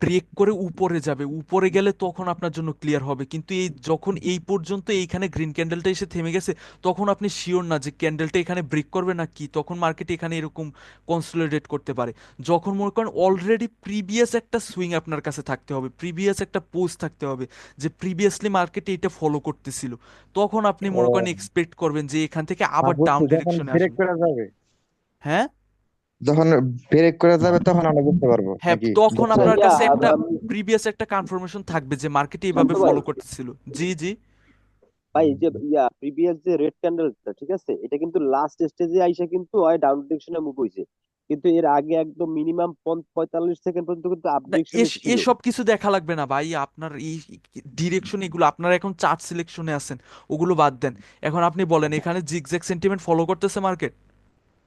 ব্রেক করে উপরে যাবে, উপরে গেলে তখন আপনার জন্য ক্লিয়ার হবে। কিন্তু এই যখন এই পর্যন্ত এইখানে গ্রিন ক্যান্ডেলটা এসে থেমে গেছে, তখন আপনি শিওর না যে ক্যান্ডেলটা এখানে ব্রেক করবে না কি, তখন মার্কেট এখানে এরকম কনসোলিডেট করতে পারে। যখন মনে করেন অলরেডি প্রিভিয়াস একটা সুইং আপনার কাছে থাকতে হবে, প্রিভিয়াস একটা পোস্ট থাকতে হবে যে প্রিভিয়াসলি মার্কেটে এটা ফলো করতেছিল, তখন আপনি মনে করেন এক্সপেক্ট করবেন যে এখান থেকে আবার ডাউন বুঝছি, যখন ডিরেকশনে ব্রেক আসবে। করা যাবে, হ্যাঁ, যখন ব্রেক করা যাবে তখন আমরা বুঝতে পারবো হ্যাঁ, নাকি? তখন আচ্ছা আপনার ইয়া কাছে একটা প্রিভিয়াস একটা কনফার্মেশন থাকবে যে মার্কেট এইভাবে শান্ত ভাই, ফলো করতেছিল। জি জি। ভাই এই যে প্রিভিয়াস যে রেড ক্যান্ডেলটা ঠিক আছে, এটা কিন্তু লাস্ট স্টেজে আইসা কিন্তু হয় ডাউন ডিরেকশনে মুভ হইছে, কিন্তু এর আগে একদম মিনিমাম 45 সেকেন্ড পর্যন্ত কিন্তু আপ না, ডিরেকশনে ছিল। এসব কিছু দেখা লাগবে না ভাই, আপনার এই ডিরেকশন এগুলো, আপনার এখন চার্ট সিলেকশনে আছেন, ওগুলো বাদ দেন। এখন আপনি বলেন এখানে জিগজ্যাগ সেন্টিমেন্ট ফলো করতেছে মার্কেট।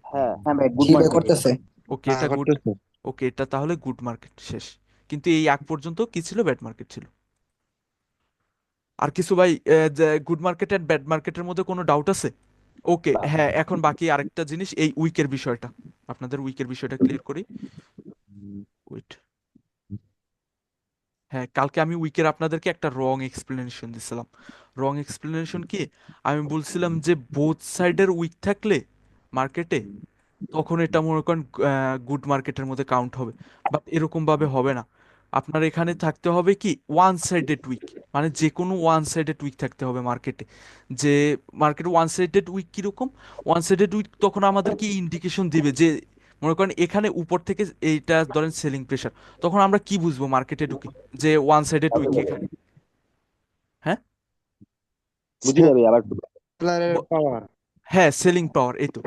হ্যাঁ, হ্যাঁ ভাই, গুড জি ভাই, মার্কেট এটা। করতেছে। ওকে, হ্যাঁ এটা গুড। করতেছে। ওকে, এটা তাহলে গুড মার্কেট শেষ। কিন্তু এই আগ পর্যন্ত কি ছিল, ব্যাড মার্কেট ছিল। আর কিছু ভাই, গুড মার্কেট এন্ড ব্যাড মার্কেটের মধ্যে কোনো ডাউট আছে? ওকে, হ্যাঁ, এখন বাকি আরেকটা জিনিস, এই উইকের বিষয়টা, আপনাদের উইকের বিষয়টা ক্লিয়ার করি। ওয়েট, হ্যাঁ, কালকে আমি উইকের আপনাদেরকে একটা রং এক্সপ্লেনেশন দিছিলাম। রং এক্সপ্লেনেশন কি, আমি বলছিলাম যে বোথ সাইডের উইক থাকলে মার্কেটে, তখন এটা মনে করেন গুড মার্কেটের মধ্যে কাউন্ট হবে। বাট এরকম ভাবে হবে না। আপনার এখানে থাকতে হবে কি ওয়ান সাইডেড উইক, মানে যে কোনো ওয়ান সাইডেড উইক থাকতে হবে মার্কেটে। যে মার্কেটে ওয়ান সাইডেড উইক কিরকম, ওয়ান সাইডেড উইক তখন আমাদের কি ইন্ডিকেশন দিবে যে, মনে করেন এখানে উপর থেকে এইটা ধরেন সেলিং প্রেশার, তখন আমরা কি বুঝবো মার্কেটে ঢুকে যে ওয়ান সাইডেড উইক এখানে। হ্যাঁ, বুঝি না ভাই আবার একটু। সেলারের পাওয়ার। হ্যাঁ, সেলিং পাওয়ার, এই তো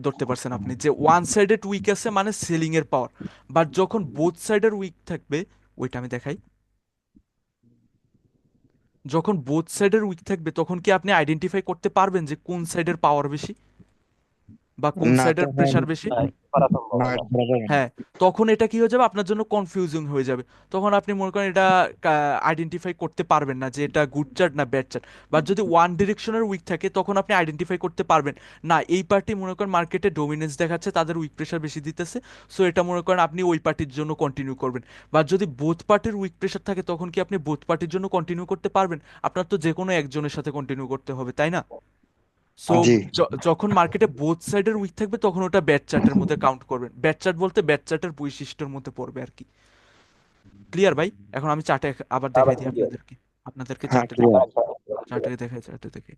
ধরতে পারছেন আপনি যে ওয়ান সাইডেড উইক আছে মানে সেলিং এর পাওয়ার। বাট যখন বোথ সাইডের উইক থাকবে, ওইটা আমি দেখাই, যখন বোথ সাইডের উইক থাকবে তখন কি আপনি আইডেন্টিফাই করতে পারবেন যে কোন সাইডের পাওয়ার বেশি বা কোন না সাইডের তখন, প্রেসার বেশি? না, এটা করা সম্ভব না না। এটা করা যাবে না। হ্যাঁ, তখন এটা কি হয়ে যাবে, আপনার জন্য কনফিউজিং হয়ে যাবে। তখন আপনি মনে করেন এটা আইডেন্টিফাই করতে পারবেন না যে এটা গুড চার্ট না ব্যাড চার্ট। বাট যদি ওয়ান ডিরেকশনের উইক থাকে, তখন আপনি আইডেন্টিফাই করতে পারবেন না এই পার্টি মনে করেন মার্কেটে ডোমিনেন্স দেখাচ্ছে, তাদের উইক প্রেশার বেশি দিতেছে, সো এটা মনে করেন আপনি ওই পার্টির জন্য কন্টিনিউ করবেন। বাট যদি বোথ পার্টির উইক প্রেশার থাকে, তখন কি আপনি বোথ পার্টির জন্য কন্টিনিউ করতে পারবেন? আপনার তো যে কোনো একজনের সাথে কন্টিনিউ করতে হবে, তাই না? সো জি। যখন মার্কেটে বোথ সাইডের উইক থাকবে, তখন ওটা ব্যাড চার্টের মধ্যে কাউন্ট করবেন। ব্যাড চার্ট বলতে ব্যাড চার্টের বৈশিষ্ট্যের মধ্যে পড়বে আর কি। ক্লিয়ার ভাই? এখন আমি চার্টে আবার আবার দেখাই দিই clear। আপনাদেরকে হ্যাঁ চার্টে clear। চার্টে দেখাই, চার্টে দেখে,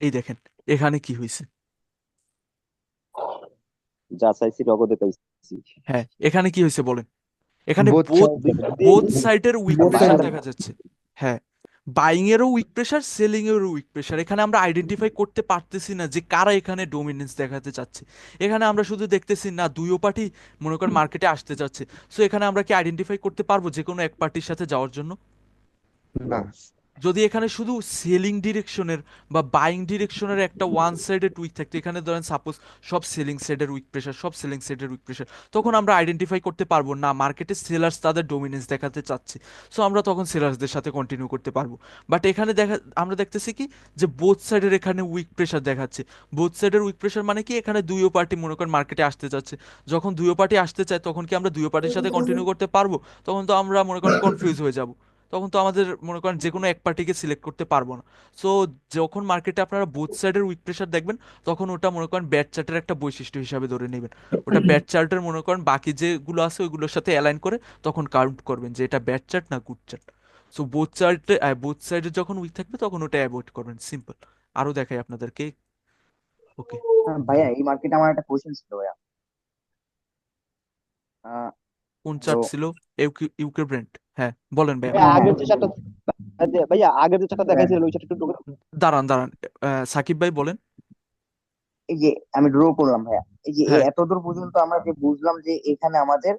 এই দেখেন এখানে কি হয়েছে। যা চাইছি নগদে পাইছি। হ্যাঁ, এখানে কি হয়েছে বলেন। এখানে বোথ বোথ সাইড। বোথ সাইডের উইক Both প্রেশার side। দেখা যাচ্ছে। হ্যাঁ, বাইং এরও উইক প্রেশার, সেলিং এরও উইক প্রেশার। এখানে আমরা আইডেন্টিফাই করতে পারতেছি না যে কারা এখানে ডোমিনেন্স দেখাতে চাচ্ছে। এখানে আমরা শুধু দেখতেছি না দুইও পার্টি মনে করেন মার্কেটে আসতে যাচ্ছে। সো এখানে আমরা কি আইডেন্টিফাই করতে পারবো যে কোনো এক পার্টির সাথে যাওয়ার জন্য? না। যদি এখানে শুধু সেলিং ডিরেকশনের বা বাইং ডিরেকশনের একটা ওয়ান সাইডেড উইক থাকতো, এখানে ধরেন সাপোজ সব সেলিং সাইডের উইক প্রেশার, সব সেলিং সাইডের উইক প্রেশার, তখন আমরা আইডেন্টিফাই করতে পারবো না মার্কেটে সেলার্স তাদের ডোমিনেন্স দেখাতে চাচ্ছে। সো আমরা তখন সেলার্সদের সাথে কন্টিনিউ করতে পারবো। বাট এখানে আমরা দেখতেছি কি যে বোথ সাইডের এখানে উইক প্রেশার দেখাচ্ছে। বোথ সাইডের উইক প্রেশার মানে কি, এখানে দুইও পার্টি মনে করেন মার্কেটে আসতে চাচ্ছে। যখন দুইও পার্টি আসতে চায়, তখন কি আমরা দুইও পার্টির সাথে কন্টিনিউ করতে পারবো? তখন তো আমরা মনে করেন কনফিউজ হয়ে যাব। তখন তো আমাদের মনে করেন যে কোনো এক পার্টিকে সিলেক্ট করতে পারবো না। সো যখন মার্কেটে আপনারা বোথ সাইডের উইক প্রেশার দেখবেন, তখন ওটা মনে করেন ব্যাড চার্টের একটা বৈশিষ্ট্য হিসাবে ধরে নেবেন। ওটা ব্যাড চার্টের মনে করেন বাকি যেগুলো আছে ওইগুলোর সাথে অ্যালাইন করে তখন কাউন্ট করবেন যে এটা ব্যাড চার্ট না গুড চার্ট। সো বোথ সাইডে যখন উইক থাকবে, তখন ওটা অ্যাভয়েড করবেন, সিম্পল। আরো দেখাই আপনাদেরকে। ওকে, ভাইয়া, এই মার্কেটে আমার একটা কোশ্চেন ছিল ভাইয়া। আহ, কোন তো চার্ট ছিল? ইউকে ব্র্যান্ড, হ্যাঁ বলেন ভাইয়া। ভাইয়া আগের যে চারটা, ভাইয়া আগের যে চারটা দেখাইছিলেন ওই চারটা একটু দাঁড়ান দাঁড়ান, সাকিব ভাই বলেন। এই যে আমি ড্র করলাম ভাইয়া, এই যে হ্যাঁ, এতদূর পর্যন্ত আমরা যে বুঝলাম যে এখানে আমাদের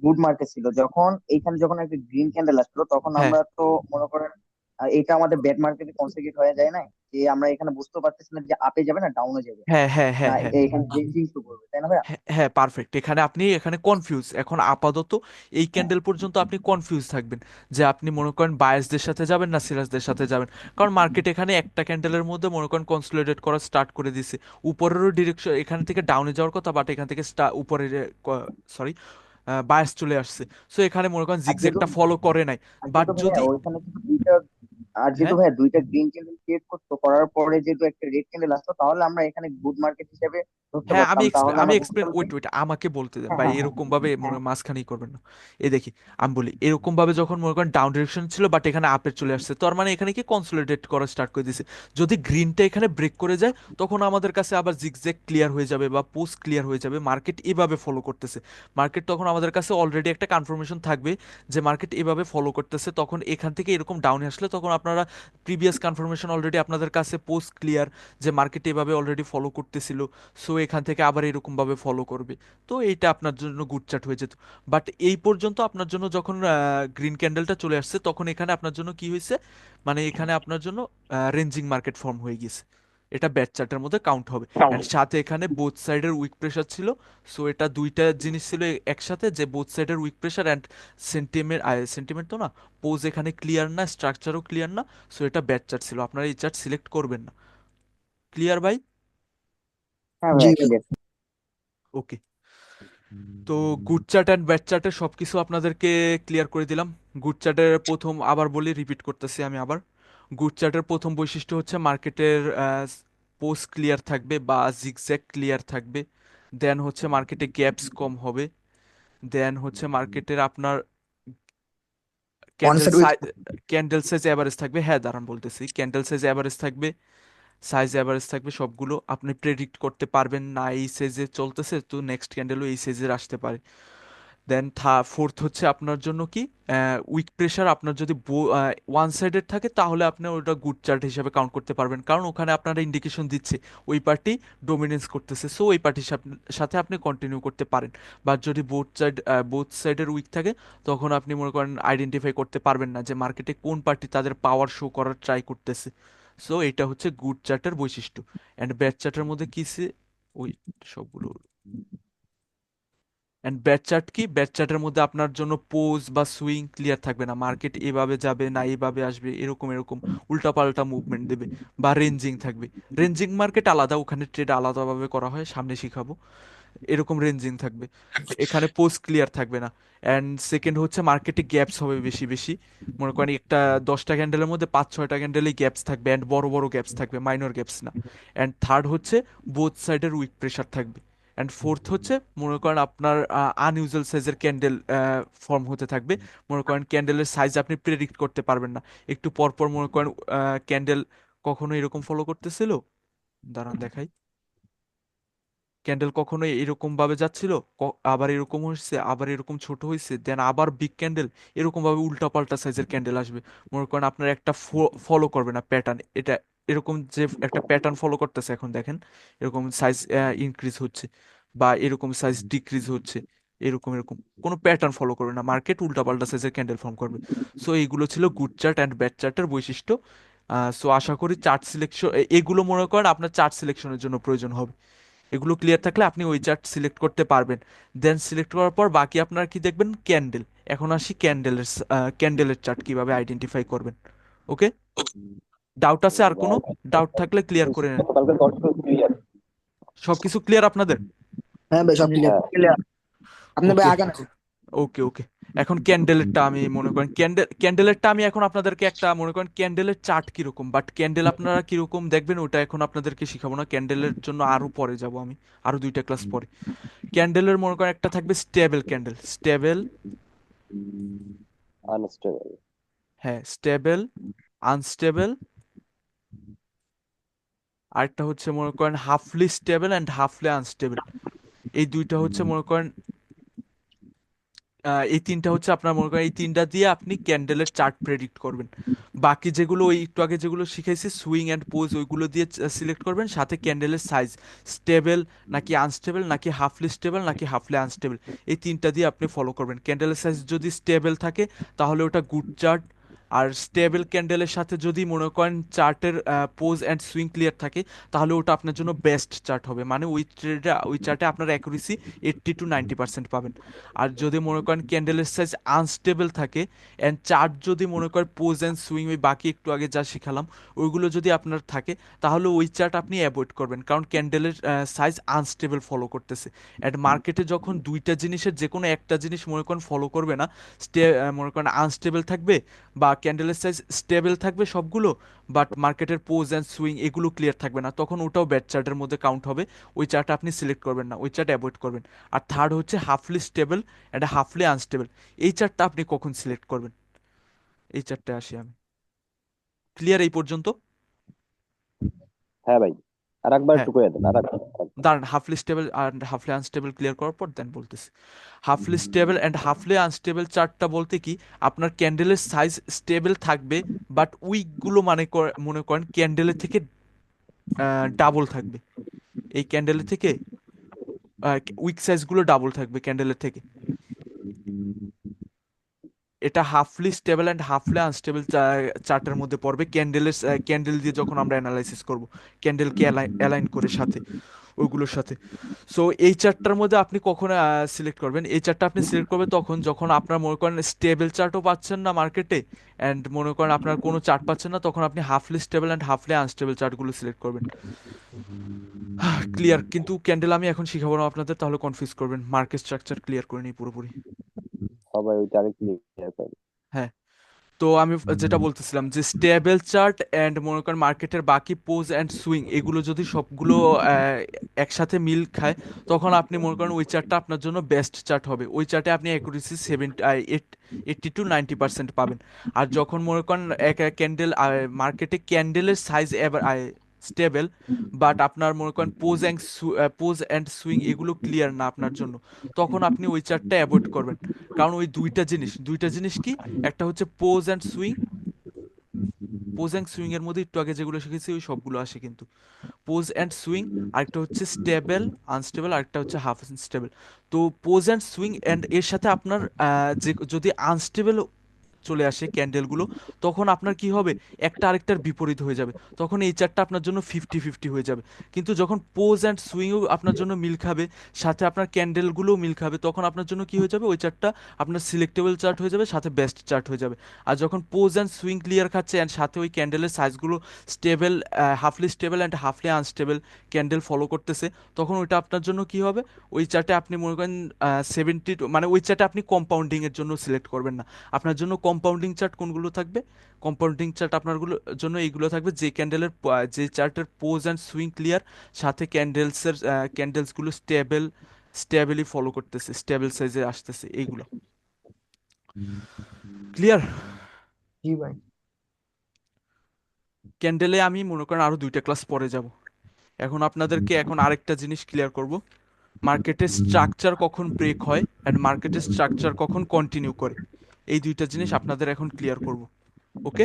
গুড মার্কেট ছিল, যখন এইখানে যখন একটা গ্রিন ক্যান্ডেল আসলো, তখন হ্যাঁ, আমরা তো মনে করেন আর এটা আমাদের বেড মার্কেটে কনসেন্ট্রেট হয়ে যায় না, যে আমরা এখানে বুঝতে পারতেছি না যে আপে যাবে না ডাউনে যাবে, হ্যাঁ হ্যাঁ না হ্যাঁ হ্যাঁ এখানে রেঞ্জিং শো করবে, তাই না ভাইয়া? হ্যাঁ হ্যাঁ, পারফেক্ট। এখানে আপনি এখানে কনফিউজ, এখন আপাতত এই ক্যান্ডেল পর্যন্ত আপনি কনফিউজ থাকবেন যে আপনি মনে করেন বায়াসদের সাথে যাবেন না সিরাজদের সাথে যাবেন। কারণ মার্কেট এখানে একটা ক্যান্ডেলের মধ্যে মনে করেন কনসলিডেট করা স্টার্ট করে দিছে। উপরেরও ডিরেকশন এখান থেকে ডাউনে যাওয়ার কথা, বাট এখান থেকে উপরে সরি বায়াস চলে আসছে। সো এখানে মনে করেন আর যেহেতু জিগজ্যাগটা ফলো করে নাই। আর বাট যেহেতু ভাইয়া যদি ওইখানে কিন্তু দুইটা, আর যেহেতু হ্যাঁ ভাইয়া দুইটা গ্রিন ক্যান্ডেল ক্রিয়েট করতো, করার পরে যেহেতু একটা রেড ক্যান্ডেল আসতো, তাহলে আমরা এখানে গুড মার্কেট হিসেবে ধরতে হ্যাঁ, পারতাম, তাহলে আমি আমরা বুঝতে এক্সপ্লেন, পারতাম। ওয়েট ওয়েট, আমাকে বলতে দেন হ্যাঁ ভাই, হ্যাঁ হ্যাঁ এরকম ভাবে মনে হ্যাঁ হয় মাঝখানেই করবেন না। এই দেখি, আমি বলি এরকম ভাবে যখন মনে করেন ডাউন ডিরেকশন ছিল বাট এখানে আপের চলে আসছে, তার মানে এখানে কি কনসলিডেট করা স্টার্ট করে দিয়েছে। যদি গ্রিনটা এখানে ব্রেক করে যায় তখন আমাদের কাছে আবার জিগজ্যাগ ক্লিয়ার হয়ে যাবে বা পোস্ট ক্লিয়ার হয়ে যাবে, মার্কেট এভাবে ফলো করতেছে। মার্কেট তখন আমাদের কাছে অলরেডি একটা কনফার্মেশন থাকবে যে মার্কেট এভাবে ফলো করতেছে। তখন এখান থেকে এরকম ডাউনে আসলে তখন আপনারা প্রিভিয়াস কনফার্মেশন অলরেডি আপনাদের কাছে পোস্ট ক্লিয়ার যে মার্কেট এভাবে অলরেডি ফলো করতেছিল, সো এখান থেকে আবার এরকমভাবে ফলো করবে। তো এইটা আপনার জন্য গুড চার্ট হয়ে যেত। বাট এই পর্যন্ত আপনার জন্য যখন গ্রিন ক্যান্ডেলটা চলে আসছে তখন এখানে আপনার জন্য কি হয়েছে, মানে এখানে আপনার জন্য রেঞ্জিং মার্কেট ফর্ম হয়ে গেছে। এটা ব্যাট চার্টের মধ্যে কাউন্ট হবে। অ্যান্ড সাথে এখানে বোথ সাইডের উইক প্রেশার ছিল। সো এটা দুইটা জিনিস ছিল একসাথে, যে বোথ সাইডের weak pressure and sentiment, sentiment তো না, পোজ এখানে ক্লিয়ার না, স্ট্রাকচারও ক্লিয়ার না। সো এটা ব্যাট চার্ট ছিল, আপনারা এই চার্ট সিলেক্ট করবেন না। ক্লিয়ার ভাই? হ্যাঁ জি ভাইয়া ভাই। ক্লিয়ার। ওকে। তো গুড চার্ট অ্যান্ড ব্যাড চার্টের সব কিছু আপনাদেরকে ক্লিয়ার করে দিলাম। গুড চার্টের প্রথম, আবার বলি, রিপিট করতেছি আমি আবার। গুড চার্টের প্রথম বৈশিষ্ট্য হচ্ছে মার্কেটের পোস্ট ক্লিয়ার থাকবে বা জিগজ্যাগ ক্লিয়ার থাকবে। দেন হচ্ছে মার্কেটে গ্যাপস কম হবে। দেন হচ্ছে মার্কেটের আপনার one candle side weak. Size, candle size average থাকবে। হ্যাঁ দাঁড়ান বলতেছি, ক্যান্ডেল সাইজ অ্যাভারেজ থাকবে, সাইজ অ্যাভারেজ থাকবে, সবগুলো আপনি প্রেডিক্ট করতে পারবেন না এই সাইজে চলতেছে তো নেক্সট ক্যান্ডেলও এই সাইজের আসতে পারে। দেন ফোর্থ হচ্ছে আপনার জন্য কি, উইক প্রেশার আপনার যদি ওয়ান সাইডেড থাকে তাহলে আপনি ওটা গুড চার্ট হিসেবে কাউন্ট করতে পারবেন, কারণ ওখানে আপনারা ইন্ডিকেশন দিচ্ছে ওই পার্টি ডোমিনেন্স করতেছে, সো ওই পার্টির সাথে আপনি কন্টিনিউ করতে পারেন। বা যদি বোথ সাইডের উইক থাকে তখন আপনি মনে করেন আইডেন্টিফাই করতে পারবেন না যে মার্কেটে কোন পার্টি তাদের পাওয়ার শো করার ট্রাই করতেছে। সো এটা হচ্ছে গুড চার্টের বৈশিষ্ট্য। অ্যান্ড ব্যাড চার্টের মধ্যে কি ওই সবগুলো, অ্যান্ড ব্যাট চার্ট কি, ব্যাট চার্টের মধ্যে আপনার জন্য পোজ বা সুইং ক্লিয়ার থাকবে না, মার্কেট এভাবে যাবে না এইভাবে আসবে, এরকম এরকম উল্টাপাল্টা মুভমেন্ট দেবে। বা রেঞ্জিং থাকবে, রেঞ্জিং মার্কেট আলাদা, ওখানে ট্রেড আলাদাভাবে করা হয়, সামনে শিখাবো। এরকম রেঞ্জিং থাকবে, এখানে পোজ ক্লিয়ার থাকবে না। অ্যান্ড সেকেন্ড হচ্ছে মার্কেটে গ্যাপস হবে বেশি বেশি, মনে করেন একটা 10টা ক্যান্ডেলের মধ্যে 5-6টা ক্যান্ডেলেই গ্যাপস থাকবে, অ্যান্ড বড় বড় গ্যাপস থাকবে, মাইনর গ্যাপস না। অ্যান্ড থার্ড হচ্ছে বোথ সাইডের উইক প্রেশার থাকবে। অ্যান্ড ফোর্থ হচ্ছে মনে করেন আপনার আনইউজুয়াল সাইজের ক্যান্ডেল ফর্ম হতে থাকবে। মনে করেন ক্যান্ডেলের সাইজ আপনি প্রেডিক্ট করতে পারবেন না, একটু পর পর মনে করেন ক্যান্ডেল কখনো এরকম ফলো করতেছিল, দাঁড়ান দেখাই, ক্যান্ডেল কখনো এরকম ভাবে যাচ্ছিল, আবার এরকম হয়েছে, আবার এরকম ছোট হয়েছে, দেন আবার বিগ ক্যান্ডেল, এরকম ভাবে উল্টাপাল্টা সাইজের ক্যান্ডেল আসবে। মনে করেন আপনার একটা ফলো করবে না প্যাটার্ন, এটা এরকম যে একটা প্যাটার্ন ফলো করতেছে, এখন দেখেন এরকম সাইজ ইনক্রিজ হচ্ছে বা এরকম সাইজ ডিক্রিজ হচ্ছে, এরকম এরকম কোনো প্যাটার্ন ফলো করবে না, মার্কেট উল্টাপাল্টা সাইজের ক্যান্ডেল ফর্ম করবে। সো এইগুলো ছিল গুড চার্ট অ্যান্ড ব্যাড চার্টের বৈশিষ্ট্য। সো আশা করি চার্ট সিলেকশন, এগুলো মনে করেন আপনার চার্ট সিলেকশনের জন্য প্রয়োজন হবে। এগুলো ক্লিয়ার থাকলে আপনি ওই চার্ট সিলেক্ট করতে পারবেন। দেন সিলেক্ট করার পর বাকি আপনার কি দেখবেন, ক্যান্ডেল। এখন আসি ক্যান্ডেলের, ক্যান্ডেলের চার্ট কিভাবে আইডেন্টিফাই করবেন। ওকে, ডাউট আছে আর কোনো? ডাউট থাকলে ক্লিয়ার করে নেন। সবকিছু ক্লিয়ার আপনাদের? হ্যাঁ ভাই সব ক্লিয়ার। ক্লিয়ার। আপনি ভাই ওকে আগান এখন। ওকে ওকে। এখন ক্যান্ডেলেরটা আমি মনে করেন, ক্যান্ডেলেরটা আমি এখন আপনাদেরকে একটা মনে করেন ক্যান্ডেলের চার্ট কিরকম, বাট ক্যান্ডেল আপনারা কিরকম দেখবেন ওটা এখন আপনাদেরকে শিখাবো না, ক্যান্ডেলের জন্য আরো পরে যাব আমি, আরো 2টা ক্লাস পরে। ক্যান্ডেলের মনে করেন একটা থাকবে স্টেবল ক্যান্ডেল, স্টেবল, আনস্টেবল। হ্যাঁ স্টেবল, আনস্টেবল, আরেকটা হচ্ছে মনে করেন হাফলি স্টেবল অ্যান্ড হাফলি আনস্টেবল। এই দুইটা হচ্ছে মনে করেন, এই তিনটা হচ্ছে আপনার মনে করেন, এই তিনটা দিয়ে আপনি ক্যান্ডেলের চার্ট প্রেডিক্ট করবেন। বাকি যেগুলো ওই একটু আগে যেগুলো শিখাইছি সুইং অ্যান্ড পোজ, ওইগুলো দিয়ে সিলেক্ট করবেন, সাথে ক্যান্ডেলের সাইজ স্টেবল নাকি আনস্টেবল নাকি হাফলি স্টেবল নাকি হাফলি আনস্টেবল, এই তিনটা দিয়ে আপনি ফলো করবেন। ক্যান্ডেলের সাইজ যদি স্টেবল থাকে তাহলে ওটা গুড চার্ট, আর স্টেবল ক্যান্ডেলের সাথে যদি মনে করেন চার্টের পোজ অ্যান্ড সুইং ক্লিয়ার থাকে, তাহলে ওটা আপনার জন্য বেস্ট চার্ট হবে, মানে ওই চার্টে আপনার অ্যাকুরেসি 80 to 90% পাবেন। আর যদি মনে করেন ক্যান্ডেলের সাইজ আনস্টেবল থাকে অ্যান্ড চার্ট যদি মনে করেন পোজ অ্যান্ড সুইং ওই বাকি একটু আগে যা শিখালাম ওইগুলো যদি আপনার থাকে, তাহলে ওই চার্ট আপনি অ্যাভয়েড করবেন, কারণ ক্যান্ডেলের সাইজ আনস্টেবল ফলো করতেছে। অ্যান্ড মার্কেটে যখন দুইটা জিনিসের যে কোনো একটা জিনিস মনে করেন ফলো করবে না, মনে করেন আনস্টেবল থাকবে বা ক্যান্ডেলের সাইজ স্টেবল থাকবে সবগুলো, বাট মার্কেটের পোজ অ্যান্ড সুইং এগুলো ক্লিয়ার থাকবে না, তখন ওটাও ব্যাড চার্টের মধ্যে কাউন্ট হবে। ওই চার্ট আপনি সিলেক্ট করবেন না, ওই চার্ট অ্যাভয়েড করবেন। আর থার্ড হচ্ছে হাফলি স্টেবল অ্যান্ড হাফলি আনস্টেবল। এই চার্টটা আপনি কখন সিলেক্ট করবেন? এই চার্টটা আসি আমি। ক্লিয়ার এই পর্যন্ত? হ্যাঁ ভাই, আর একবার হ্যাঁ, একটু করে দেন, আর একবার। দাঁড়ান, হাফলি স্টেবল আর হাফলি আনস্টেবল ক্লিয়ার করার পর দেন বলতেছি। হাফলি স্টেবল অ্যান্ড হাফলি আনস্টেবল চার্টটা বলতে কি, আপনার ক্যান্ডেলের সাইজ স্টেবল থাকবে, বাট উইকগুলো মনে করেন ক্যান্ডেলের থেকে ডাবল থাকবে। এই ক্যান্ডেলের থেকে উইক সাইজগুলো ডাবল থাকবে ক্যান্ডেলের থেকে। এটা হাফলি স্টেবল অ্যান্ড হাফলি আনস্টেবল চার্টের মধ্যে পড়বে। ক্যান্ডেল দিয়ে যখন আমরা অ্যানালাইসিস করব, ক্যান্ডেলকে অ্যালাইন করে সাথে ওইগুলোর সাথে। সো এই চার্টটার মধ্যে আপনি কখন সিলেক্ট করবেন? এই চার্টটা আপনি সিলেক্ট করবেন তখন যখন আপনার মনে করেন স্টেবল চার্টও পাচ্ছেন না মার্কেটে, অ্যান্ড মনে করেন আপনার কোনো চার্ট পাচ্ছেন না, তখন আপনি হাফলি stable and halfly unstable চার্টগুলো select করবেন। ক্লিয়ার? কিন্তু ক্যান্ডেল আমি এখন শিখাবো না আপনাদের, তাহলে কনফিউজ করবেন। মার্কেট স্ট্রাকচার ক্লিয়ার করে নিই পুরোপুরি। সবাই ওইটা আরেকটু ক্লিয়ার করেন। হ্যাঁ, তো আমি যেটা বলতেছিলাম যে স্টেবল চার্ট অ্যান্ড মনে করেন মার্কেটের বাকি পোজ অ্যান্ড সুইং এগুলো যদি সবগুলো একসাথে মিল খায়, তখন আপনি মনে করেন ওই চার্টটা আপনার জন্য বেস্ট চার্ট হবে। ওই চার্টে আপনি অ্যাকুরেসি 80 to 90% পাবেন। আর যখন মনে করেন এক ক্যান্ডেল মার্কেটে ক্যান্ডেলের সাইজ এবার স্টেবল, বাট আপনার মনে করেন পোজ অ্যান্ড সুইং এগুলো ক্লিয়ার না আপনার জন্য, তখন আপনি ওই চার্টটা অ্যাভয়েড করবেন। কারণ ওই দুইটা জিনিস কি, একটা হচ্ছে পোজ অ্যান্ড সুইং এর মধ্যে একটু আগে যেগুলো শিখেছি ওই সবগুলো আসে কিন্তু। পোজ অ্যান্ড সুইং, আরেকটা হচ্ছে স্টেবল আনস্টেবল, আরেকটা হচ্ছে হাফ স্টেবল। তো পোজ অ্যান্ড সুইং অ্যান্ড এর সাথে আপনার যে যদি আনস্টেবল চলে আসে ক্যান্ডেলগুলো, তখন আপনার কি হবে, একটা আরেকটার বিপরীত হয়ে যাবে, তখন এই চারটা আপনার জন্য 50-50 হয়ে যাবে। কিন্তু যখন পোজ অ্যান্ড সুইংও আপনার জন্য মিল খাবে, সাথে আপনার ক্যান্ডেলগুলোও মিল খাবে, তখন আপনার জন্য কি হয়ে যাবে, ওই চারটা আপনার সিলেক্টেবল চার্ট হয়ে যাবে, সাথে বেস্ট চার্ট হয়ে যাবে। আর যখন পোজ অ্যান্ড সুইং ক্লিয়ার খাচ্ছে অ্যান্ড সাথে ওই ক্যান্ডেলের সাইজগুলো stable, halfly stable and halfly unstable candle follow করতেছে, তখন ওইটা আপনার জন্য কি হবে, ওই চার্টে আপনি মনে করেন 70, মানে ওই চার্টে আপনি কম্পাউন্ডিং এর জন্য সিলেক্ট করবেন না। আপনার জন্য কম্পাউন্ডিং চার্ট কোনগুলো থাকবে? কম্পাউন্ডিং চার্ট আপনার জন্য এইগুলো থাকবে যে যে চার্টের পোজ অ্যান্ড সুইং ক্লিয়ার, সাথে ক্যান্ডেলসগুলো স্টেবলি ফলো করতেছে, স্টেবল সাইজে আসতেছে, এইগুলো। ক্লিয়ার? জি ভাই। ক্যান্ডেলে আমি মনে করেন আরো 2টা ক্লাস পরে যাব। এখন আপনাদেরকে আরেকটা জিনিস ক্লিয়ার করব। মার্কেটের স্ট্রাকচার কখন ব্রেক হয় অ্যান্ড মার্কেটের স্ট্রাকচার কখন কন্টিনিউ করে, এই দুইটা জিনিস আপনাদের এখন ক্লিয়ার করব। ওকে?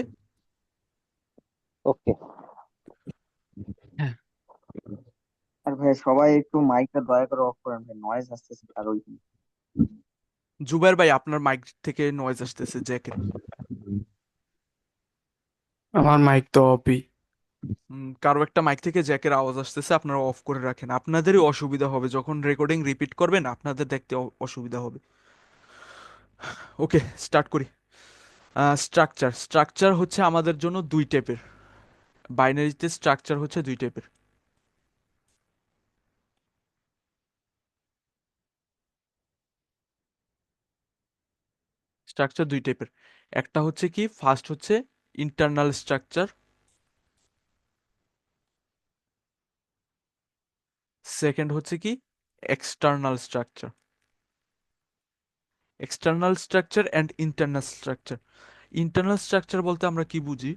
ওকে। আর ভাই সবাই একটু মাইকটা দয়া করে অফ করেন ভাই, নয়েজ আসতেছে আর ওই জুবাইর ভাই, আপনার মাইক থেকে নয়েজ আসতেছে জ্যাকের। আমার মাইক তো অফই। কারো একটা মাইক থেকে জ্যাকের আওয়াজ আসতেছে, আপনারা অফ করে রাখেন, আপনাদেরই অসুবিধা হবে যখন রেকর্ডিং রিপিট করবেন, আপনাদের দেখতে অসুবিধা হবে। ওকে, স্টার্ট করি। স্ট্রাকচার হচ্ছে আমাদের জন্য দুই টাইপের। বাইনারিতে স্ট্রাকচার হচ্ছে দুই টাইপের। স্ট্রাকচার দুই টাইপের। একটা হচ্ছে কি, ফার্স্ট হচ্ছে ইন্টারনাল স্ট্রাকচার, সেকেন্ড হচ্ছে কি external structure. External structure and internal structure. Internal structure বলতে আমরা কি বুঝি?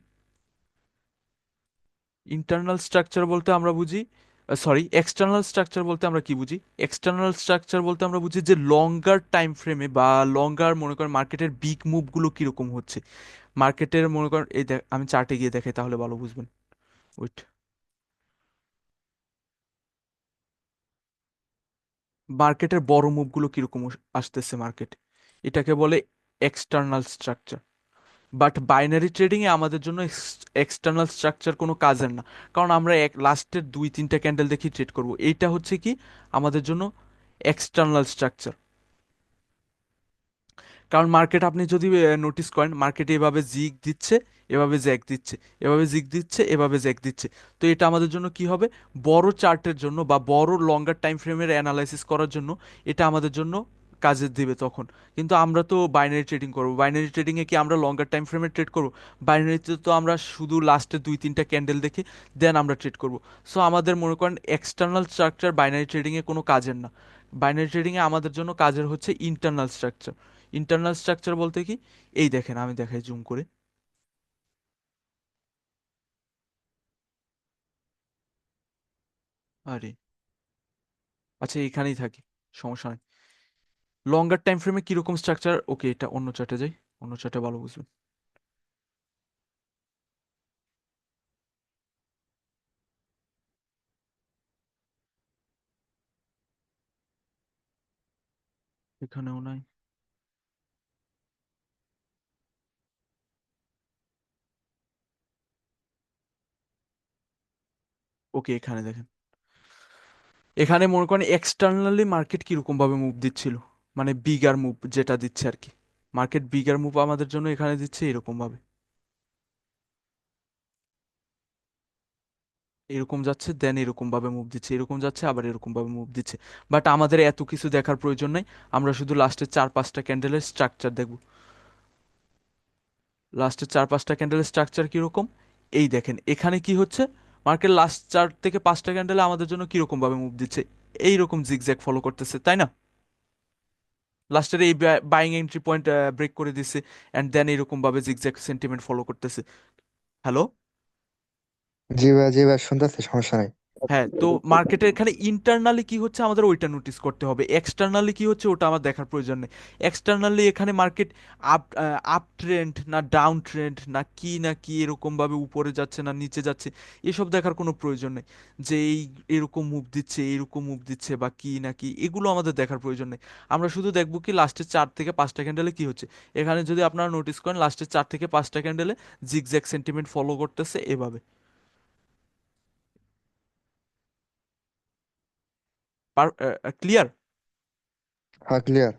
ইন্টারনাল স্ট্রাকচার বলতে আমরা বুঝি, সরি, এক্সটার্নাল স্ট্রাকচার বলতে আমরা কি বুঝি? এক্সটার্নাল স্ট্রাকচার বলতে আমরা বুঝি যে লঙ্গার টাইম ফ্রেমে বা লঙ্গার মনে করেন মার্কেটের বিগ মুভগুলো কিরকম হচ্ছে। মার্কেটের মনে করেন এই আমি চার্টে গিয়ে দেখাই তাহলে ভালো বুঝবেন। ওয়েট, মার্কেটের বড় মুভগুলো কিরকম আসতেছে মার্কেট, এটাকে বলে এক্সটার্নাল স্ট্রাকচার। বাট বাইনারি ট্রেডিংয়ে আমাদের জন্য এক্সটার্নাল স্ট্রাকচার কোনো কাজের না, কারণ আমরা এক লাস্টের 2-3টা ক্যান্ডেল দেখি ট্রেড করব। এইটা হচ্ছে কি আমাদের জন্য এক্সটার্নাল স্ট্রাকচার। কারণ মার্কেট আপনি যদি নোটিস করেন, মার্কেটে এভাবে জিগ দিচ্ছে, এভাবে জ্যাক দিচ্ছে, এভাবে জিগ দিচ্ছে, এভাবে জ্যাক দিচ্ছে। তো এটা আমাদের জন্য কি হবে, বড় চার্টের জন্য বা বড় লঙ্গার টাইম ফ্রেমের অ্যানালাইসিস করার জন্য এটা আমাদের জন্য কাজে দিবে তখন। কিন্তু আমরা তো বাইনারি ট্রেডিং করবো, বাইনারি ট্রেডিংয়ে কি আমরা লঙ্গার টাইম ফ্রেমে ট্রেড করবো? বাইনারিতে তো আমরা শুধু লাস্টে 2-3টা ক্যান্ডেল দেখে দেন আমরা ট্রেড করব। সো আমাদের মনে করেন এক্সটার্নাল স্ট্রাকচার বাইনারি ট্রেডিংয়ে কোনো কাজের না। বাইনারি ট্রেডিংয়ে আমাদের জন্য কাজের হচ্ছে ইন্টারনাল স্ট্রাকচার। ইন্টারনাল স্ট্রাকচার বলতে কি, এই দেখেন আমি দেখাই জুম করে। আরে আচ্ছা, এখানেই থাকি, সমস্যা নেই। লঙ্গার টাইম ফ্রেমে কিরকম স্ট্রাকচার, ওকে এটা অন্য চার্টে যাই, অন্য চার্টে ভালো বুঝবেন। এখানেও নাই। ওকে এখানে দেখেন, এখানে মনে করেন এক্সটার্নালি মার্কেট কিরকম ভাবে মুভ দিচ্ছিল, মানে বিগার মুভ যেটা দিচ্ছে আর কি। মার্কেট বিগার মুভ আমাদের জন্য এখানে দিচ্ছে এরকম ভাবে, এরকম যাচ্ছে দেন এরকম ভাবে মুভ দিচ্ছে, এরকম যাচ্ছে আবার এরকম ভাবে মুভ দিচ্ছে। বাট আমাদের এত কিছু দেখার প্রয়োজন নাই, আমরা শুধু লাস্টের 4-5টা ক্যান্ডেলের স্ট্রাকচার দেখব। লাস্টের 4-5টা ক্যান্ডেলের স্ট্রাকচার কিরকম, এই দেখেন এখানে কি হচ্ছে, মার্কেট লাস্ট 4 থেকে 5টা ক্যান্ডেলে আমাদের জন্য কিরকম ভাবে মুভ দিচ্ছে, এইরকম জিগজ্যাগ ফলো করতেছে, তাই না? লাস্টের এই বাইং এন্ট্রি পয়েন্ট ব্রেক করে দিছে, অ্যান্ড দেন এরকম ভাবে জিগজ্যাগ সেন্টিমেন্ট ফলো করতেছে। হ্যালো? জি ভাই শুনতেছি, সমস্যা নাই। হ্যাঁ, তো মার্কেটের এখানে ইন্টারনালি কি হচ্ছে আমাদের ওইটা নোটিস করতে হবে, এক্সটার্নালি কি হচ্ছে ওটা আমার দেখার প্রয়োজন নেই। এক্সটার্নালি এখানে মার্কেট আপ আপ ট্রেন্ড না ডাউন ট্রেন্ড না কি এরকম ভাবে উপরে যাচ্ছে না নিচে যাচ্ছে, এসব দেখার কোনো প্রয়োজন নেই। যে এই এরকম মুভ দিচ্ছে, এরকম মুভ দিচ্ছে বা কি না কি, এগুলো আমাদের দেখার প্রয়োজন নেই। আমরা শুধু দেখবো কি লাস্টের 4 থেকে 5টা ক্যান্ডেলে কি হচ্ছে। এখানে যদি আপনারা নোটিস করেন লাস্টের 4 থেকে 5টা ক্যান্ডেলে জিগজ্যাগ সেন্টিমেন্ট ফলো করতেছে এভাবে। ক্লিয়ার? হ্যাঁ ক্লিয়ার।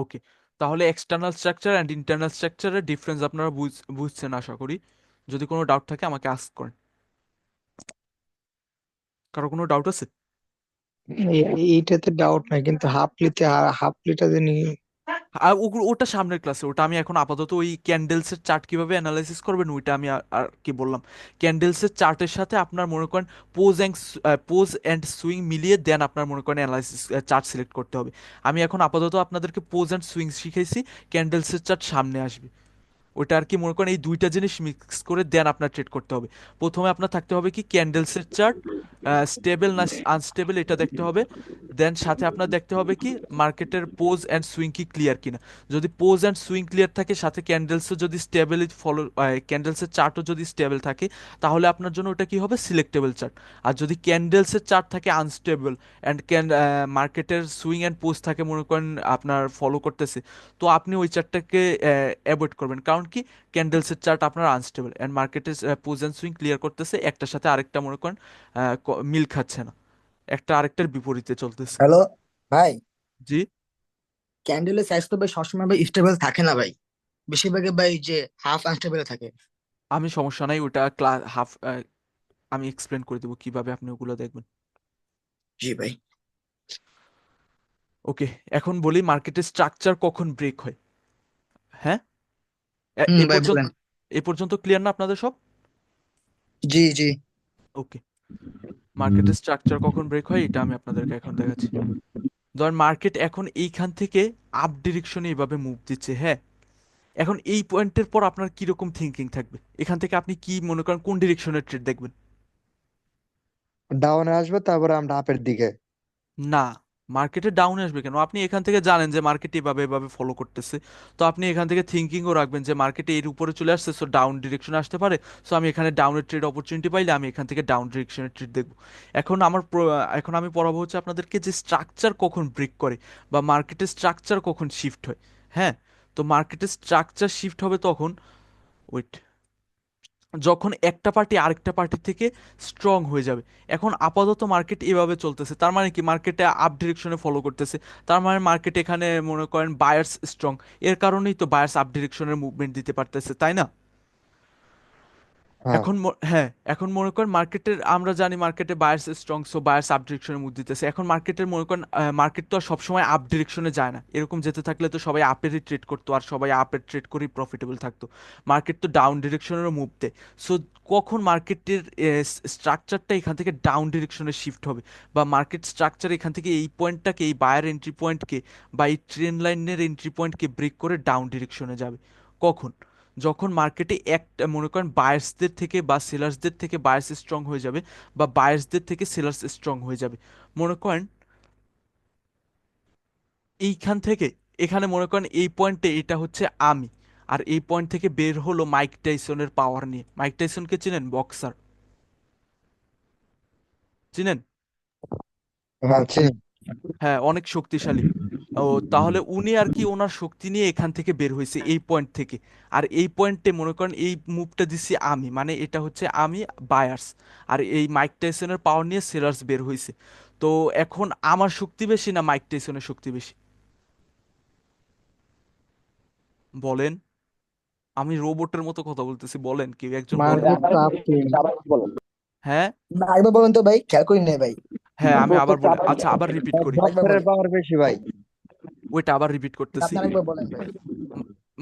ওকে, তাহলে এক্সটার্নাল স্ট্রাকচার অ্যান্ড ইন্টারনাল স্ট্রাকচারের ডিফারেন্স আপনারা বুঝছেন আশা করি। যদি কোনো ডাউট থাকে আমাকে আস্ক করেন। কারো কোনো ডাউট আছে? এইটাতে ডাউট নাই, কিন্তু হাফলিটা জানি। আর ওটা সামনের ক্লাসে, ওটা আমি এখন আপাতত ওই ক্যান্ডেলসের চার্ট কিভাবে অ্যানালাইসিস করবেন ওইটা আমি আর কি বললাম। ক্যান্ডেলসের চার্টের সাথে আপনার মনে করেন পোজ অ্যান্ড সুইং মিলিয়ে দেন আপনার মনে করেন অ্যানালাইসিস চার্ট সিলেক্ট করতে হবে। আমি এখন আপাতত আপনাদেরকে পোজ অ্যান্ড সুইং শিখাইছি, ক্যান্ডেলসের চার্ট সামনে আসবে। ওটা আর কি মনে করেন এই দুইটা জিনিস মিক্স করে দেন আপনার ট্রেড করতে হবে। প্রথমে আপনার থাকতে হবে কি ক্যান্ডেলসের চার্ট স্টেবল না আনস্টেবল এটা দেখতে হবে। দেন সাথে আপনার দেখতে হবে কি মার্কেটের পোজ অ্যান্ড সুইং কি ক্লিয়ার কিনা। যদি পোজ অ্যান্ড সুইং ক্লিয়ার থাকে, সাথে ক্যান্ডেলসও যদি স্টেবল ফলো, ক্যান্ডেলসের চার্টও যদি স্টেবল থাকে, তাহলে আপনার জন্য ওটা কি হবে, সিলেক্টেবল চার্ট। আর যদি ক্যান্ডেলসের চার্ট থাকে আনস্টেবল অ্যান্ড মার্কেটের সুইং অ্যান্ড পোজ থাকে মনে করেন আপনার ফলো করতেছে, তো আপনি ওই চার্টটাকে অ্যাভয়েড করবেন। কারণ কি, ক্যান্ডেলসের চার্ট আপনার আনস্টেবল অ্যান্ড মার্কেটের পোজ অ্যান্ড সুইং ক্লিয়ার করতেছে, একটার সাথে আরেকটা মনে করেন মিল খাচ্ছে না, একটা আরেকটার বিপরীতে চলতেছে। হ্যালো ভাই, জি। ক্যান্ডেলের সাইজ তো ভাই সবসময় ভাই স্টেবল থাকে না ভাই, বেশিরভাগই ভাই যে হাফ আনস্টেবল থাকে। আমি সমস্যা নাই, ওটা ক্লাস হাফ আমি এক্সপ্লেন করে দেবো কিভাবে আপনি ওগুলো দেখবেন। জি ভাই। ওকে, এখন বলি মার্কেটের স্ট্রাকচার কখন ব্রেক হয়। হ্যাঁ, এ ভাই পর্যন্ত বলেন। এ পর্যন্ত ক্লিয়ার না আপনাদের সব? জি জি। ওকে, মার্কেটের স্ট্রাকচার কখন ব্রেক হয় এটা আমি আপনাদেরকে এখন দেখাচ্ছি। ধর মার্কেট এখন এইখান থেকে আপ ডিরেকশনে এইভাবে মুভ দিচ্ছে, হ্যাঁ। এখন এই পয়েন্টের পর আপনার কিরকম থিঙ্কিং থাকবে, এখান থেকে আপনি কি মনে করেন কোন ডিরেকশনের ট্রেড দেখবেন? ডাউনে আসবে, তারপরে আমরা আপের দিকে। না, মার্কেটে ডাউনে আসবে কেন? আপনি এখান থেকে জানেন যে মার্কেট এভাবে এভাবে ফলো করতেছে, তো আপনি এখান থেকে থিঙ্কিংও রাখবেন যে মার্কেটে এর উপরে চলে আসছে, সো ডাউন ডিরেকশনে আসতে পারে। সো আমি এখানে ডাউনের ট্রেড অপরচুনিটি পাইলে আমি এখান থেকে ডাউন ডিরেকশনের ট্রেড দেখবো। এখন এখন আমি পড়াবো হচ্ছে আপনাদেরকে যে স্ট্রাকচার কখন ব্রেক করে বা মার্কেটের স্ট্রাকচার কখন শিফট হয়। হ্যাঁ, তো মার্কেটের স্ট্রাকচার শিফট হবে তখন ওয়েট, যখন একটা পার্টি আরেকটা পার্টি থেকে স্ট্রং হয়ে যাবে। এখন আপাতত মার্কেট এভাবে চলতেছে, তার মানে কি মার্কেটে আপ ডিরেকশনে ফলো করতেছে, তার মানে মার্কেট এখানে মনে করেন বায়ার্স স্ট্রং, এর কারণেই তো বায়ার্স আপ ডিরেকশনের মুভমেন্ট দিতে পারতেছে, তাই না? হ্যাঁ। এখন হ্যাঁ, এখন মনে করেন মার্কেটের, আমরা জানি মার্কেটে buyers strong, so buyers up ডিরেকশনে মুভ দিতেছে। এখন মার্কেটের মনে করেন মার্কেট তো আর সবসময় আপ ডিরেকশনে যায় না, এরকম যেতে থাকলে তো সবাই আপেরই ট্রেড করতো আর সবাই আপের ট্রেড করেই প্রফিটেবল থাকতো। মার্কেট তো ডাউন ডিরেকশনেরও মুভ দেয়। সো কখন মার্কেটের স্ট্রাকচারটা এখান থেকে ডাউন ডিরেকশনে শিফট হবে, বা মার্কেট স্ট্রাকচার এখান থেকে এই পয়েন্টটাকে, এই বায়ার এন্ট্রি পয়েন্টকে বা এই ট্রেন লাইনের এন্ট্রি পয়েন্টকে ব্রেক করে ডাউন ডিরেকশনে যাবে? কখন? যখন মার্কেটে একটা মনে করেন বায়ার্সদের থেকে বা সেলার্সদের থেকে বায়ার্স স্ট্রং হয়ে যাবে, বা বায়ার্সদের থেকে সেলার্স স্ট্রং হয়ে যাবে। মনে করেন এইখান থেকে, এখানে মনে করেন এই পয়েন্টে এটা হচ্ছে আমি, আর এই পয়েন্ট থেকে বের হলো মাইক টাইসনের পাওয়ার নিয়ে। মাইক টাইসনকে চিনেন? বক্সার, চিনেন? হ্যাঁ চিনি। হ্যাঁ, অনেক শক্তিশালী। ও, তাহলে উনি আর কি ওনার শক্তি নিয়ে এখান থেকে বের হয়েছে এই পয়েন্ট থেকে। আর এই পয়েন্টে মনে করেন এই মুভটা দিচ্ছি আমি, মানে এটা হচ্ছে আমি বায়ার্স, আর এই মাইক টাইসনের পাওয়ার নিয়ে সেলার্স বের হয়েছে। তো এখন আমার শক্তি বেশি না মাইক টাইসনের শক্তি বেশি? বলেন, আমি রোবটের মতো কথা বলতেছি, বলেন, কেউ একজন বলেন। মার্কেট তো আপে। আবার বলেন। হ্যাঁ, না একবার বলেন তো ভাই, খেয়াল করি নাই ভাই। হ্যাঁ, আমি আবার হচ্ছে বলে, আবার আচ্ছা আবার রিপিট করি। একবার বক্সের বলেন, পাওয়ার বেশি ভাই। ওইটা আবার রিপিট করতেছি। আপনার একবার বলেন ভাই।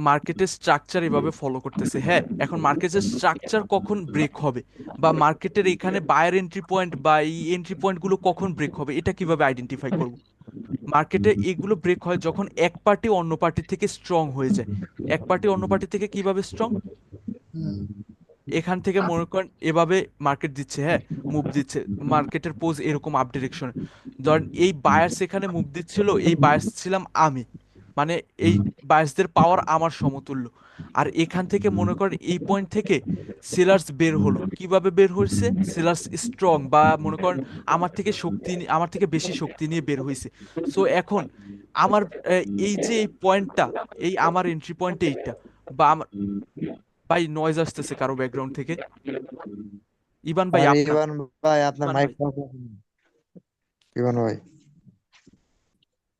মার্কেটের স্ট্রাকচার এভাবে ফলো করতেছে, হ্যাঁ। এখন মার্কেটের স্ট্রাকচার কখন ব্রেক হবে, বা মার্কেটের এখানে বায়ার এন্ট্রি পয়েন্ট বা এই এন্ট্রি পয়েন্টগুলো কখন ব্রেক হবে, এটা কিভাবে আইডেন্টিফাই করব? মার্কেটে এগুলো ব্রেক হয় যখন এক পার্টি অন্য পার্টি থেকে স্ট্রং হয়ে যায়। এক পার্টি অন্য পার্টি থেকে কিভাবে স্ট্রং? হুম। এখান থেকে মনে করেন এভাবে মার্কেট দিচ্ছে, হ্যাঁ, মুভ দিচ্ছে, মার্কেটের পোজ এরকম আপ ডিরেকশনে। ধরেন এই বায়ার্স এখানে মুভ দিচ্ছিল, এই বায়ার্স ছিলাম আমি, মানে এই বায়ার্সদের পাওয়ার আমার সমতুল্য। আর এখান থেকে মনে করেন এই পয়েন্ট থেকে সেলার্স বের হলো, কিভাবে বের হয়েছে? সেলার্স স্ট্রং, বা মনে করেন আমার থেকে শক্তি আমার থেকে বেশি শক্তি নিয়ে বের হয়েছে। সো এখন আমার এই যে এই পয়েন্টটা, এই আমার এন্ট্রি পয়েন্ট এইটা, বা আমার, ভাই নয়েজ আসতেছে কারো ব্যাকগ্রাউন্ড থেকে। ইভান ভাই আর আপনার, ইভান ভাই আপনার ইভান মাইক, ভাই। ইভান ভাই।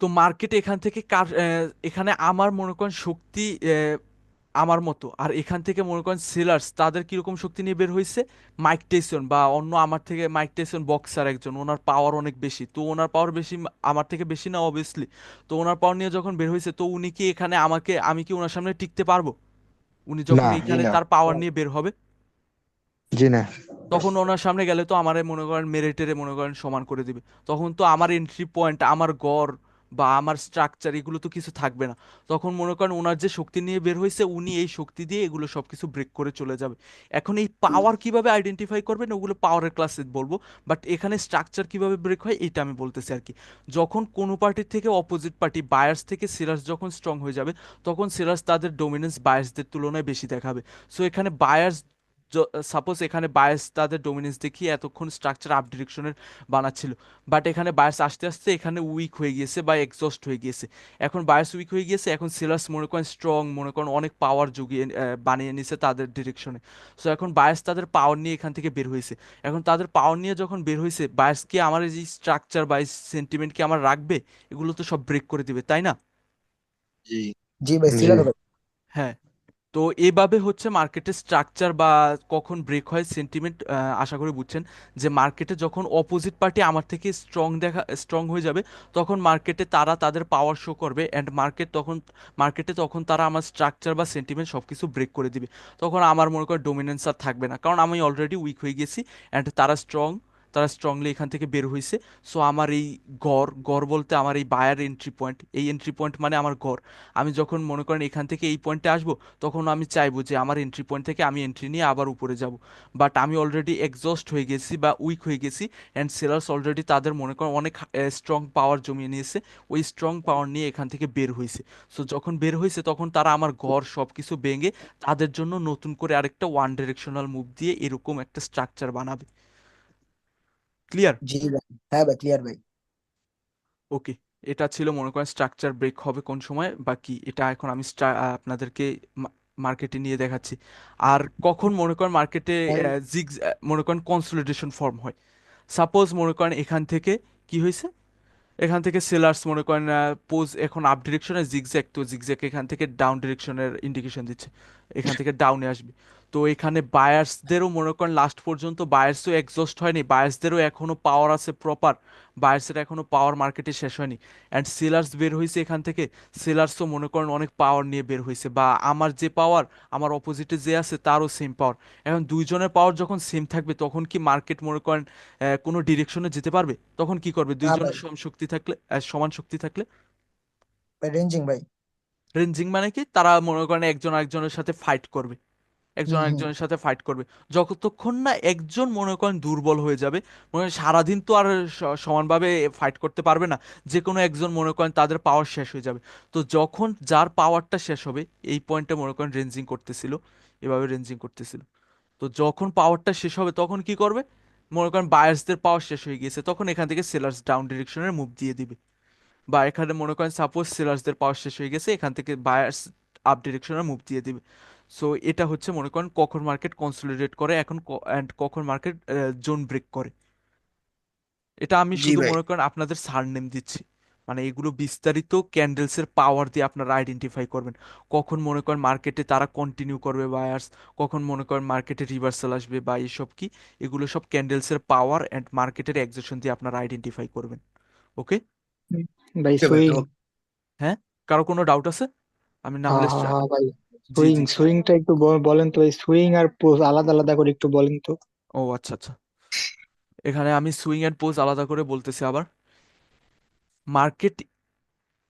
তো মার্কেট এখান থেকে এখানে আমার মনে করেন শক্তি আমার মতো, আর এখান থেকে মনে করেন সেলার্স তাদের কিরকম শক্তি নিয়ে বের হয়েছে? মাইক টেসন বা অন্য আমার থেকে, মাইক টেসন বক্সার একজন, ওনার পাওয়ার অনেক বেশি, তো ওনার পাওয়ার বেশি, আমার থেকে বেশি না অবভিয়াসলি। তো ওনার পাওয়ার নিয়ে যখন বের হয়েছে, তো উনি কি এখানে আমাকে, আমি কি ওনার সামনে টিকতে পারবো? উনি যখন না। এইখানে তার পাওয়ার নিয়ে বের হবে, জি না। তখন ওনার সামনে গেলে তো আমারে মনে করেন মেরিটেরে মনে করেন সমান করে দিবে। তখন তো আমার এন্ট্রি পয়েন্ট, আমার গড় বা আমার স্ট্রাকচার এগুলো তো কিছু থাকবে না। তখন মনে করেন ওনার যে শক্তি নিয়ে বের হয়েছে, উনি এই শক্তি দিয়ে এগুলো সবকিছু ব্রেক করে চলে যাবে। এখন এই পাওয়ার কিভাবে আইডেন্টিফাই করবেন ওগুলো পাওয়ারের ক্লাসে বলবো, বাট এখানে স্ট্রাকচার কিভাবে ব্রেক হয় এটা আমি বলতেছি আর কি। যখন কোনো পার্টির থেকে অপোজিট পার্টি বায়ার্স থেকে সেলার্স যখন স্ট্রং হয়ে যাবে, তখন সেলার্স তাদের ডোমিনেন্স বায়ার্সদের তুলনায় বেশি দেখাবে। সো এখানে বায়ার্স, সাপোজ এখানে বায়াস তাদের ডোমিনেন্স দেখিয়ে এতক্ষণ স্ট্রাকচার আপ ডিরেকশনের বানাচ্ছিল, বাট এখানে বায়াস আস্তে আস্তে এখানে উইক হয়ে গিয়েছে বা এক্সস্ট হয়ে গিয়েছে। এখন বায়াস উইক হয়ে গিয়েছে, এখন সেলার্স মনে করেন স্ট্রং, মনে করেন অনেক পাওয়ার জুগিয়ে বানিয়ে নিছে তাদের ডিরেকশনে। সো এখন বায়াস তাদের পাওয়ার নিয়ে এখান থেকে বের হয়েছে। এখন তাদের পাওয়ার নিয়ে যখন বের হয়েছে, বায়াস কি আমার এই যে স্ট্রাকচার বা সেন্টিমেন্ট কি আমার রাখবে? এগুলো তো সব ব্রেক করে দিবে, তাই না? জি ভাই, জি। সিরিয়াল ভাই। হ্যাঁ। তো এভাবে হচ্ছে মার্কেটের স্ট্রাকচার বা কখন ব্রেক হয় সেন্টিমেন্ট, আশা করি বুঝছেন। যে মার্কেটে যখন অপোজিট পার্টি আমার থেকে স্ট্রং হয়ে যাবে, তখন মার্কেটে তারা তাদের পাওয়ার শো করবে, অ্যান্ড মার্কেটে তখন তারা আমার স্ট্রাকচার বা সেন্টিমেন্ট সব কিছু ব্রেক করে দিবে। তখন আমার মনে করেন ডোমিনেন্স আর থাকবে না, কারণ আমি অলরেডি উইক হয়ে গেছি, অ্যান্ড তারা স্ট্রংলি এখান থেকে বের হয়েছে। সো আমার এই গড়, গড় বলতে আমার এই বায়ার এন্ট্রি পয়েন্ট, এই এন্ট্রি পয়েন্ট মানে আমার গড়। আমি যখন মনে করেন এখান থেকে এই পয়েন্টে আসবো, তখন আমি চাইবো যে আমার এন্ট্রি পয়েন্ট থেকে আমি এন্ট্রি নিয়ে আবার উপরে যাব। বাট আমি অলরেডি এক্সস্ট হয়ে গেছি বা উইক হয়ে গেছি, অ্যান্ড সেলার্স অলরেডি তাদের মনে করেন অনেক স্ট্রং পাওয়ার জমিয়ে নিয়েছে, ওই স্ট্রং পাওয়ার নিয়ে এখান থেকে বের হয়েছে। সো যখন বের হয়েছে, তখন তারা আমার ঘর সব কিছু ভেঙে তাদের জন্য নতুন করে আরেকটা ওয়ান ডিরেকশনাল মুভ দিয়ে এরকম একটা স্ট্রাকচার বানাবে। ক্লিয়ার? জি ভাই, হ্যাঁ ভাই, ক্লিয়ার ভাই। ওকে। এটা ছিল মনে করেন স্ট্রাকচার ব্রেক হবে কোন সময় বা কি, এটা এখন আমি আপনাদেরকে মার্কেটে নিয়ে দেখাচ্ছি। আর কখন মনে করেন মার্কেটে ভাই জিগ মনে করেন কনসলিডেশন ফর্ম হয়। সাপোজ মনে করেন এখান থেকে কি হয়েছে, এখান থেকে সেলার্স মনে করেন পোজ এখন আপ ডিরেকশনে জিগজ্যাগ, তো জিগজ্যাগ এখান থেকে ডাউন ডিরেকশনের ইন্ডিকেশন দিচ্ছে, এখান থেকে ডাউনে আসবে। তো এখানে বায়ার্সদেরও মনে করেন লাস্ট পর্যন্ত বায়ার্সও এক্সস্ট হয়নি, বায়ার্সদেরও এখনো পাওয়ার আছে প্রপার, বায়ার্সের এখনো পাওয়ার মার্কেটে শেষ হয়নি। অ্যান্ড সেলার্স বের হয়েছে এখান থেকে, সেলার্সও মনে করেন অনেক পাওয়ার নিয়ে বের হয়েছে, বা আমার যে পাওয়ার আমার অপোজিটে যে আছে তারও সেম পাওয়ার। এখন দুইজনের পাওয়ার যখন সেম থাকবে তখন কি মার্কেট মনে করেন কোনো ডিরেকশনে যেতে পারবে? তখন কি করবে না ভাই, দুইজনের সম শক্তি থাকলে, সমান শক্তি থাকলে? রেঞ্জিং ভাই। রেঞ্জিং মানে কি, তারা মনে করেন একজন আরেকজনের সাথে ফাইট করবে, একজন হুম হুম। আরেকজনের সাথে ফাইট করবে। যতক্ষণ না একজন মনে করেন দুর্বল হয়ে যাবে, মনে করেন সারাদিন তো আর সমানভাবে ফাইট করতে পারবে না, যে কোনো একজন মনে করেন তাদের পাওয়ার শেষ হয়ে যাবে। তো যখন যার পাওয়ারটা শেষ হবে, এই পয়েন্টে মনে করেন রেঞ্জিং করতেছিল, এভাবে রেঞ্জিং করতেছিল। তো যখন পাওয়ারটা শেষ হবে তখন কি করবে, মনে করেন বায়ার্সদের পাওয়ার শেষ হয়ে গিয়েছে, তখন এখান থেকে সেলার্স ডাউন ডিরেকশনের মুভ দিয়ে দিবে। বা এখানে মনে করেন সাপোজ সেলার্সদের পাওয়ার শেষ হয়ে গেছে, এখান থেকে বায়ার্স আপ ডিরেকশনের মুভ দিয়ে দিবে। সো এটা হচ্ছে মনে করেন কখন মার্কেট কনসলিডেট করে এখন, অ্যান্ড কখন মার্কেট জোন ব্রেক করে। এটা আমি জি শুধু ভাই। মনে করেন আপনাদের সারনেম দিচ্ছি, মানে এগুলো বিস্তারিত ক্যান্ডেলসের পাওয়ার দিয়ে আপনারা আইডেন্টিফাই করবেন কখন মনে করেন মার্কেটে তারা কন্টিনিউ করবে বায়ার্স, কখন মনে করেন মার্কেটে রিভার্সাল আসবে বা এইসব কি, এগুলো সব ক্যান্ডেলসের পাওয়ার অ্যান্ড মার্কেটের এক্সেশন দিয়ে আপনারা আইডেন্টিফাই করবেন। ওকে? ভাই ওকে ভাই, সুইং। ওকে। হ্যাঁ, কারো কোনো ডাউট আছে? আমি না হ্যাঁ হলে হ্যাঁ হ্যাঁ ভাই, জি সুইং জি। সুইংটা একটু বলেন তো, এই সুইং আর পোজ আলাদা আলাদা করে একটু বলেন তো। ও আচ্ছা আচ্ছা, এখানে আমি সুইং এন্ড পোজ আলাদা করে বলতেছি আবার। মার্কেট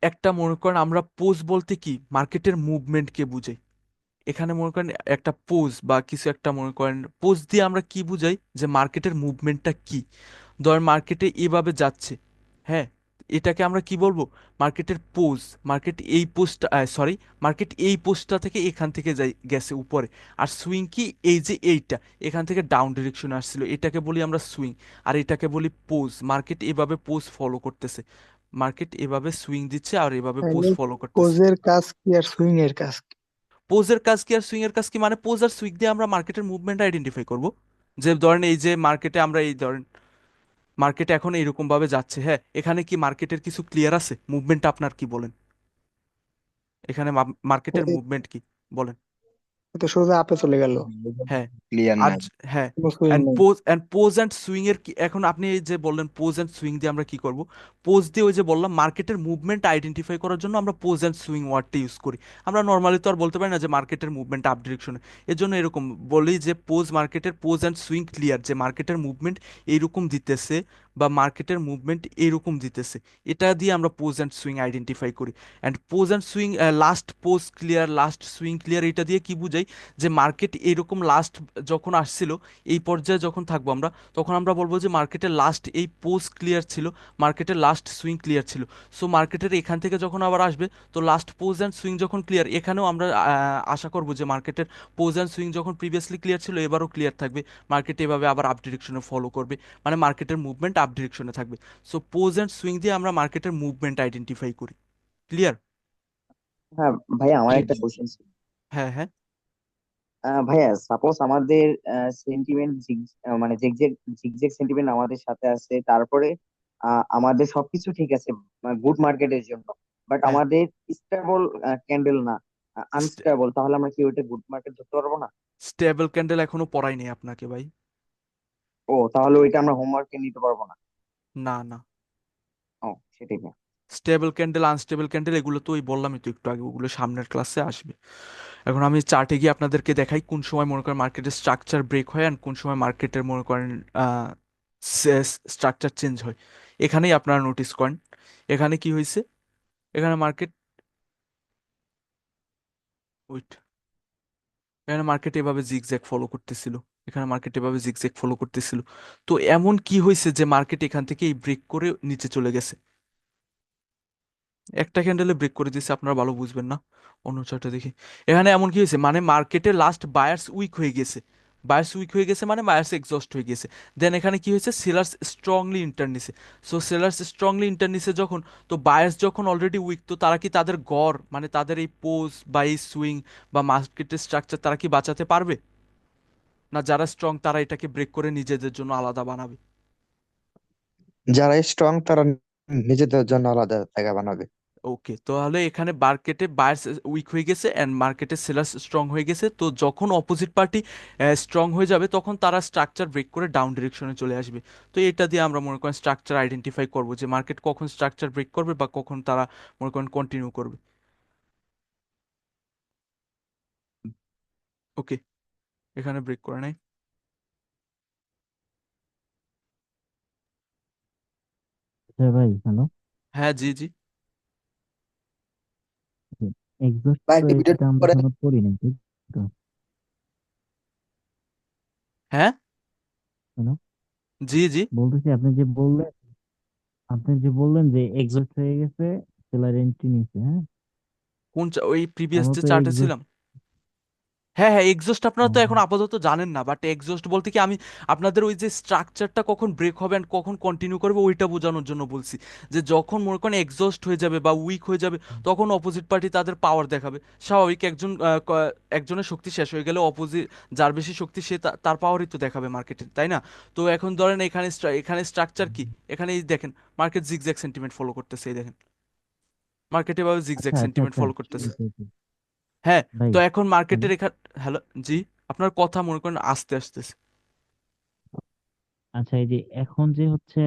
একটা মনে করেন আমরা পোজ বলতে কি মার্কেটের মুভমেন্টকে বুঝাই। এখানে মনে করেন একটা পোজ বা কিছু একটা মনে করেন পোজ দিয়ে আমরা কি বুঝাই, যে মার্কেটের মুভমেন্টটা কি। ধর মার্কেটে এভাবে যাচ্ছে, হ্যাঁ, এটাকে আমরা কি বলবো, মার্কেটের পোজ। মার্কেট এই পোস্টটা, সরি, মার্কেট এই পোস্টটা থেকে এখান থেকে যাই গেছে উপরে। আর সুইং কি, এই যে এইটা এখান থেকে ডাউন ডিরেকশনে আসছিল, এটাকে বলি আমরা সুইং। আর এটাকে বলি পোজ। মার্কেট এভাবে পোজ ফলো করতেছে, মার্কেট এভাবে সুইং দিচ্ছে আর এভাবে পোজ তাহলে ফলো করতেছে। পোজের কাজ কি আর সুইং এর কাজ কি? পোজের কাজ কি আর সুইং এর কাজ কি, মানে পোজ আর সুইং দিয়ে আমরা মার্কেটের মুভমেন্ট আইডেন্টিফাই করব। যে ধরেন এই যে মার্কেটে আমরা এই ধরেন মার্কেট এখন এইরকম ভাবে যাচ্ছে, হ্যাঁ, এখানে কি মার্কেটের কিছু ক্লিয়ার আছে মুভমেন্ট, আপনার কি বলেন? এখানে মার্কেটের এ মুভমেন্ট কি বলেন? এ তো সোজা আপে চলে গেল, হ্যাঁ। ক্লিয়ার আর নাই। হ্যাঁ, কোনো সুইং এন্ড নেই। পোজ এন্ড সুইং এর কি, এখন আপনি এই যে বললেন পোজ এন্ড সুইং দিয়ে আমরা কি করব, পোজ দিয়ে ওই যে বললাম মার্কেটের মুভমেন্ট আইডেন্টিফাই করার জন্য আমরা পোজ এন্ড সুইং ওয়ার্ডটা ইউজ করি। আমরা নর্মালি তো আর বলতে পারি না যে মার্কেটের মুভমেন্ট আপ ডিরেকশনে, এর জন্য এরকম বলি যে পোজ, মার্কেটের পোজ এন্ড সুইং ক্লিয়ার, যে মার্কেটের মুভমেন্ট এইরকম দিতেছে বা মার্কেটের মুভমেন্ট এইরকম দিতেছে, এটা দিয়ে আমরা পোজ এন্ড সুইং আইডেন্টিফাই করি। And pause and swing, last pause clear last swing clear, এটা দিয়ে কি বুঝাই, যে মার্কেট এরকম লাস্ট যখন আসছিল, এই পর্যায়ে যখন থাকবো আমরা, তখন আমরা বলবো যে মার্কেটের লাস্ট এই পোজ ক্লিয়ার ছিল, মার্কেটের লাস্ট সুইং ক্লিয়ার ছিল। সো মার্কেটের এখান থেকে যখন আবার আসবে, তো লাস্ট পোজ অ্যান্ড সুইং যখন ক্লিয়ার, এখানেও আমরা আশা করবো যে মার্কেটের পোজ অ্যান্ড সুইং যখন প্রিভিয়াসলি ক্লিয়ার ছিল এবারও ক্লিয়ার থাকবে, মার্কেট এভাবে আবার আপ ডিরেকশনে ফলো করবে, মানে মার্কেটের মুভমেন্ট আপ ডিরেকশনে থাকবে। সো পোজ অ্যান্ড সুইং দিয়ে আমরা মার্কেটের মুভমেন্ট আইডেন্টিফাই করি। ক্লিয়ার? হ্যাঁ ভাইয়া, আমার একটা কোশ্চেন ছিল। হ্যাঁ হ্যাঁ। ভাইয়া সাপোজ আমাদের সেন্টিমেন্ট মানে জিগজেগ জিগজেগ সেন্টিমেন্ট আমাদের সাথে আছে, তারপরে আমাদের সবকিছু ঠিক আছে গুড মার্কেটের জন্য, বাট হ্যাঁ, আমাদের স্টেবল ক্যান্ডেল না, আনস্টেবল, তাহলে আমরা কি ওইটা গুড মার্কেট ধরতে পারবো না? স্টেবল ক্যান্ডেল এখনো পড়াই নেই আপনাকে ভাই। ও, তাহলে ওইটা আমরা হোমওয়ার্কে নিতে পারবো না? না না, ও, সেটাই ভাইয়া। স্টেবল ক্যান্ডেল আনস্টেবল ক্যান্ডেল এগুলো তো ওই বললামই তো একটু আগে, ওগুলো সামনের ক্লাসে আসবে। এখন আমি চার্টে গিয়ে আপনাদেরকে দেখাই কোন সময় মনে করেন মার্কেটের স্ট্রাকচার ব্রেক হয় আর কোন সময় মার্কেটের মনে করেন স্ট্রাকচার চেঞ্জ হয়। এখানেই আপনারা নোটিস করেন, এখানে কি হয়েছে, এখানে মার্কেট, ওয়েট, এখানে মার্কেট এভাবে জিগজ্যাগ ফলো করতেছিল, এখানে মার্কেট এভাবে জিগজ্যাগ ফলো করতেছিল। তো এমন কি হয়েছে যে মার্কেট এখান থেকে এই ব্রেক করে নিচে চলে গেছে, একটা ক্যান্ডেলে ব্রেক করে দিয়েছে, আপনারা ভালো বুঝবেন না, অন্য চার্টে দেখি। এখানে এমন কি হয়েছে, মানে মার্কেটে লাস্ট বায়ার্স উইক হয়ে গেছে, বায়ার্স উইক হয়ে গেছে মানে বায়ার্স এক্সস্ট হয়ে গেছে। দেন এখানে কি হয়েছে, সেলার্স স্ট্রংলি ইন্টার নিছে। সো সেলার্স স্ট্রংলি ইন্টার নিছে যখন, তো বায়ার্স যখন অলরেডি উইক, তো তারা কি তাদের গড় মানে তাদের এই পোজ বা এই সুইং বা মার্কেটের স্ট্রাকচার তারা কি বাঁচাতে পারবে? না যারা স্ট্রং তারা এটাকে ব্রেক করে নিজেদের জন্য আলাদা বানাবে? যারা স্ট্রং তারা নিজেদের জন্য আলাদা জায়গা বানাবে। ওকে, তাহলে এখানে মার্কেটে বায়ার্স উইক হয়ে গেছে অ্যান্ড মার্কেটে সেলার্স স্ট্রং হয়ে গেছে, তো যখন অপোজিট পার্টি স্ট্রং হয়ে যাবে তখন তারা স্ট্রাকচার ব্রেক করে ডাউন ডিরেকশনে চলে আসবে। তো এটা দিয়ে আমরা মনে করেন স্ট্রাকচার আইডেন্টিফাই করবো যে মার্কেট কখন স্ট্রাকচার ব্রেক করবে বা কখন তারা মনে করেন কন্টিনিউ করবে। ওকে, এখানে ব্রেক করে নাই। আচ্ছা ভাই, হ্যালো। হ্যাঁ জি জি। এক্সস্ট ভাই তো একটু ভিডিও এটা আমরা করে এখনো করি নাই, ঠিক তো? হ্যাঁ হ্যালো, জি জি। বলতেছি আপনি যে বললেন যে এক্সস্ট হয়ে গেছে, সেলার এন্ট্রি নিছে, হ্যাঁ। ওই প্রিভিয়াস আমরা যে তো চার্টে এক্সস্ট ছিলাম। হ্যাঁ হ্যাঁ, এক্সজস্ট আপনারা তো এখন আপাতত জানেন না, বাট এক্সজস্ট বলতে কি আমি আপনাদের ওই যে স্ট্রাকচারটা কখন ব্রেক হবে অ্যান্ড কখন কন্টিনিউ করবে ওইটা বোঝানোর জন্য বলছি। যে যখন মনে করেন এক্সজস্ট হয়ে যাবে বা উইক হয়ে যাবে তখন অপোজিট পার্টি তাদের পাওয়ার দেখাবে। স্বাভাবিক, একজনের শক্তি শেষ হয়ে গেলে অপোজিট যার বেশি শক্তি সে তার পাওয়ারই তো দেখাবে মার্কেটে, তাই না? তো এখন ধরেন এখানে এখানে স্ট্রাকচার কি, এখানে এই দেখেন মার্কেট জিগজ্যাগ সেন্টিমেন্ট ফলো করতেছে, এই দেখেন মার্কেট এভাবে জিগজ্যাগ আচ্ছা আচ্ছা সেন্টিমেন্ট আচ্ছা, ফলো ঠিক করতেছে। আছে, ওকে। হ্যাঁ, ভাই, তো এখন হ্যালো। মার্কেটের এখানে, হ্যালো জি, আপনার কথা মনে করেন আস্তে আসতেছে। আচ্ছা, এই যে এখন যে হচ্ছে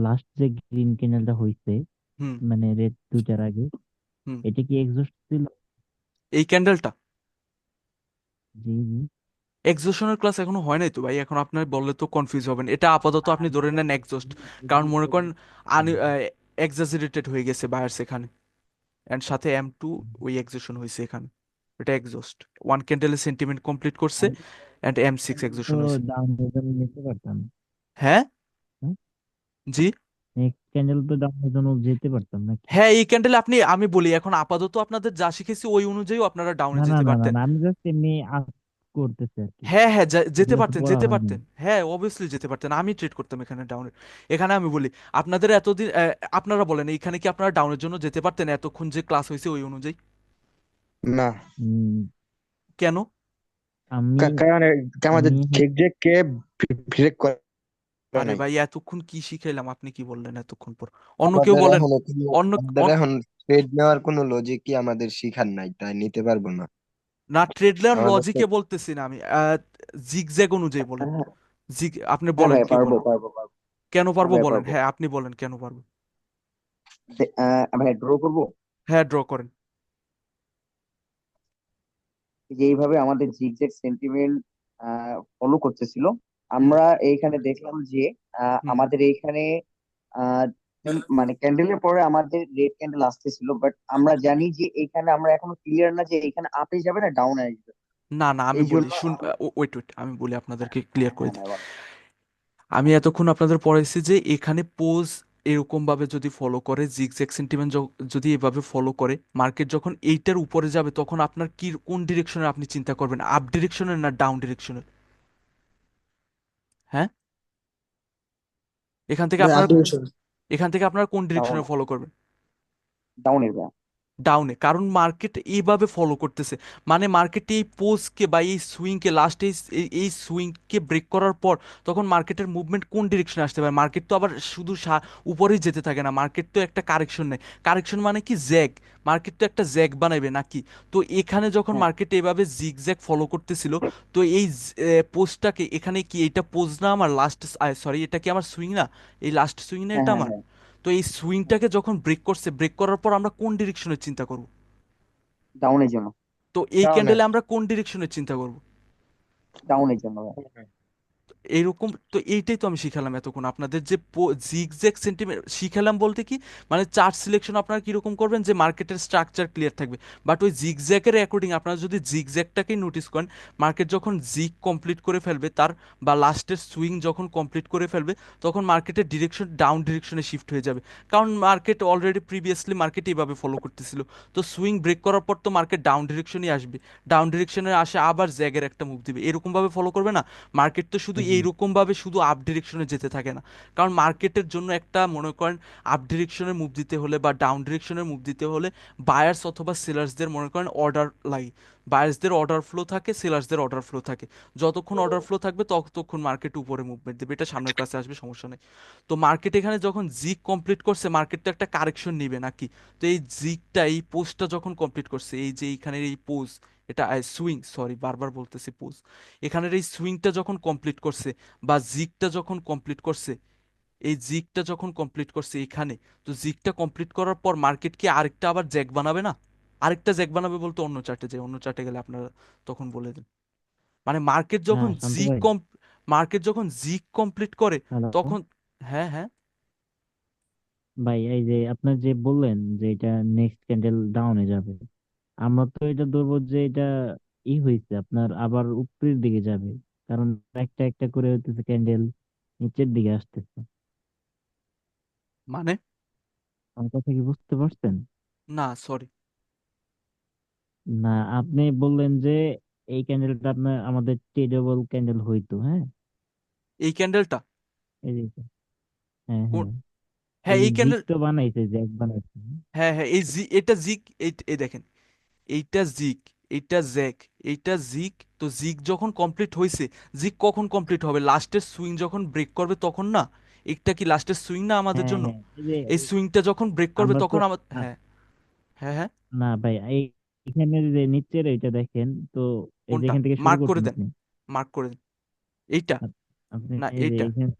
লাস্ট যে গ্রিন ক্যানেলটা হইছে, হুম মানে রেড দুইটার আগে, হুম। এটা কি এক্সস্ট ছিল? এই ক্যান্ডেলটা জি জি। এক্সজশনের ক্লাস এখনো হয় নাই তো ভাই, এখন আপনার বললে তো কনফিউজ হবেন। এটা আপাতত আপনি ধরে নেন এক্সজস্ট, কারণ মনে করেন আন এক্সাজারেটেড হয়ে গেছে বায়ার্স এখানে, অ্যান্ড সাথে M2 ওই এক্সজশন হয়েছে এখানে, এটা এক্সজস্ট। ওয়ান ক্যান্ডেলের সেন্টিমেন্ট কমপ্লিট করছে অ্যান্ড M6 তো এক্সজশন হয়েছে। ডাউন জন্য নিতে পারতাম, হ্যাঁ হ্যাঁ। জি। নেক্সট ক্যান্ডেল তো ডাউনের জন্য যেতে পারতাম নাকি? হ্যাঁ, এই ক্যান্ডেলে আপনি, আমি বলি এখন আপাতত আপনাদের যা শিখেছি ওই অনুযায়ী আপনারা ডাউনে না না যেতে না না পারতেন। না, আমি জাস্ট এমনি আস্ক করতেছি আর কি। হ্যাঁ হ্যাঁ, যেতে এগুলো তো পারতেন পড়া যেতে হয় নাই। পারতেন, হ্যাঁ অবভিয়াসলি যেতে পারতেন, আমি ট্রেড করতাম এখানে ডাউনের। এখানে আমি বলি আপনাদের এতদিন আপনারা বলেন এইখানে কি আপনারা ডাউনের জন্য যেতে পারতেন এতক্ষণ যে ক্লাস হয়েছে ওই অনুযায়ী? না, উম, কেন? আমি কারণ আমাদের আমি ঝিকঝেক কে ব্রেক করে আরে নাই। ভাই এতক্ষণ কি শিখাইলাম, আপনি কি বললেন এতক্ষণ পর? অন্য কেউ আমাদের বলেন। এখনো কোনো অন্য আমাদের এখন ট্রেড নেওয়ার কোনো লজিকই আমাদের শিখার নাই, তাই নিতে পারবো না না, ট্রেডলার আমাদের তো। লজিকে বলতেছি না আমি, জিগজ্যাগ অনুযায়ী বলেন। হ্যাঁ আপনি হ্যাঁ বলেন ভাই, কি পারবো বলেন, পারবো পারবো। কেন হ্যাঁ পারবো ভাই বলেন, পারবো। হ্যাঁ আপনি বলেন কেন পারবো। ভাই ড্র করবো। হ্যাঁ ড্র করেন। যে এইভাবে আমাদের জিগজ্যাগ সেন্টিমেন্ট ফলো করতেছিল, হুম আমরা এইখানে দেখলাম যে হুম। আমাদের এইখানে আহ, মানে ক্যান্ডেলের পরে আমাদের রেড ক্যান্ডেল আসতেছিল, বাট আমরা জানি যে এইখানে আমরা এখনো ক্লিয়ার না যে এখানে আপে যাবে না ডাউনে আসবে। না না, আমি এই বলি জন্য শুন, ওয়েট ওয়েট, আমি বলি আপনাদেরকে ক্লিয়ার করে হ্যাঁ দিই। ভাই বলো। আমি এতক্ষণ আপনাদের পড়াইছি যে এখানে পোজ এরকম ভাবে যদি ফলো করে, জিগজ্যাগ সেন্টিমেন্ট যদি এভাবে ফলো করে, মার্কেট যখন এইটার উপরে যাবে তখন আপনার কি কোন ডিরেকশনে আপনি চিন্তা করবেন, আপ ডিরেকশনের না ডাউন ডিরেকশনের? হ্যাঁ, এখান থেকে ভাই আপনার, আপনি বলছেন। এখান থেকে আপনার কোন ডাউন, ডিরেকশনে ফলো করবেন? ডাউনের ভাই। ডাউনে, কারণ মার্কেট এইভাবে ফলো করতেছে, মানে মার্কেট এই পোজকে বা এই সুইংকে লাস্টে এই সুইংকে ব্রেক করার পর তখন মার্কেটের মুভমেন্ট কোন ডিরেকশনে আসতে পারে? মার্কেট তো আবার শুধু উপরেই যেতে থাকে না, মার্কেট তো একটা কারেকশন নেয়। কারেকশন মানে কি, জ্যাগ। মার্কেট তো একটা জ্যাগ বানাবে নাকি? তো এখানে যখন হ্যাঁ মার্কেট এইভাবে জিগ জ্যাগ ফলো করতেছিল, তো এই পোজটাকে এখানে কি, এটা পোজ না আমার লাস্ট, সরি এটা কি আমার সুইং না, এই লাস্ট সুইং না হ্যাঁ এটা হ্যাঁ আমার? হ্যাঁ, তো এই সুইংটাকে যখন ব্রেক করছে, ব্রেক করার পর আমরা কোন ডিরেকশনে চিন্তা করব? ডাউনের জন্য। তো এই ডাউনে। ক্যান্ডেলে আমরা কোন ডিরেকশনে চিন্তা করব? ডাউনের জন্য ভাই। এইরকম তো এইটাই তো আমি শিখালাম এতক্ষণ আপনাদের যে জিগজ্যাগ সেন্টিমেন্ট শিখালাম বলতে কি মানে চার্ট সিলেকশন আপনারা কিরকম করবেন যে মার্কেটের স্ট্রাকচার ক্লিয়ার থাকবে, বাট ওই জিগজ্যাগের অ্যাকর্ডিং আপনারা যদি জিগজ্যাগটাকেই নোটিস করেন, মার্কেট যখন জিগ কমপ্লিট করে ফেলবে তার বা লাস্টের সুইং যখন কমপ্লিট করে ফেলবে তখন মার্কেটের ডিরেকশন ডাউন ডিরেকশনে শিফট হয়ে যাবে, কারণ মার্কেট অলরেডি প্রিভিয়াসলি মার্কেট এইভাবে ফলো করতেছিল, তো সুইং ব্রেক করার পর তো মার্কেট ডাউন ডিরেকশনই আসবে, ডাউন ডিরেকশনে আসে আবার জ্যাগের একটা মুভ দিবে, এরকমভাবে ফলো করবে না। মার্কেট তো শুধু জি। এইরকম ভাবে শুধু আপ ডিরেকশনে যেতে থাকে না, কারণ মার্কেটের জন্য একটা মনে করেন আপ ডিরেকশনের মুভ দিতে হলে বা ডাউন ডিরেকশনের মুভ দিতে হলে বায়ার্স অথবা সেলার্সদের মনে করেন অর্ডার লাগে, বায়ার্সদের অর্ডার ফ্লো থাকে, সেলার্সদের অর্ডার ফ্লো থাকে, যতক্ষণ অর্ডার ফ্লো থাকবে ততক্ষণ মার্কেট উপরে মুভমেন্ট দেবে, এটা সামনের কাছে আসবে, সমস্যা নেই। তো মার্কেট এখানে যখন জিক কমপ্লিট করছে মার্কেট তো একটা কারেকশন নিবে নাকি, তো এই জিকটা এই পোজটা যখন কমপ্লিট করছে, এই যে এইখানের এই পোজ, এটা সুইং, সরি বারবার বলতেছি পোজ, এখানের এই সুইংটা যখন কমপ্লিট করছে বা জিগটা যখন কমপ্লিট করছে, এই জিগটা যখন কমপ্লিট করছে এখানে, তো জিগটা কমপ্লিট করার পর মার্কেট কি আরেকটা আবার জ্যাক বানাবে না, আরেকটা জ্যাক বানাবে বলতে অন্য চার্টে যায়, অন্য চার্টে গেলে আপনারা তখন বলে দেন। মানে মার্কেট যখন হ্যাঁ শান্ত জিগ ভাই। কম মার্কেট যখন জিগ কমপ্লিট করে হ্যালো তখন, হ্যাঁ হ্যাঁ, ভাই, এই যে আপনার যে বললেন যে এটা নেক্সট ক্যান্ডেল ডাউনে যাবে, আমরা তো এটা ধরবো যে এটা হয়েছে আপনার আবার উপরের দিকে যাবে, কারণ একটা একটা করে হইতেছে ক্যান্ডেল নিচের দিকে আসতেছে। মানে আমার কথা কি বুঝতে পারছেন? না সরি, না, আপনি বললেন যে এই ক্যান্ডেলটা আপনার আমাদের ট্রেডেবল ক্যান্ডেল হইতো, হ্যাঁ? এই ক্যান্ডেলটা এই যে হ্যাঁ কোন, হ্যাঁ, হ্যাঁ এই যে এই জিগ ক্যান্ডেল, তো বানাইছে, জ্যাক বানাইছে। হ্যাঁ হ্যাঁ এই জি এটা জিগ, এই দেখেন, এইটা জিক, এইটা জ্যাক, এইটা জিক, তো জিক যখন কমপ্লিট হয়েছে, জিক কখন কমপ্লিট হবে, লাস্টের সুইং যখন ব্রেক করবে তখন না, এটা কি লাস্টের সুইং না আমাদের হ্যাঁ জন্য, হ্যাঁ, এই যে এই সুইংটা যখন ব্রেক করবে আমরা তো তখন আমার, আ- হ্যাঁ হ্যাঁ হ্যাঁ, না ভাই, এই এখানে যে নিচের এইটা দেখেন তো, এই যে কোনটা এখান থেকে শুরু মার্ক করে করছেন দেন, আপনি। মার্ক করে দেন, এইটা আপনি না এই যে এইটা, এখানে,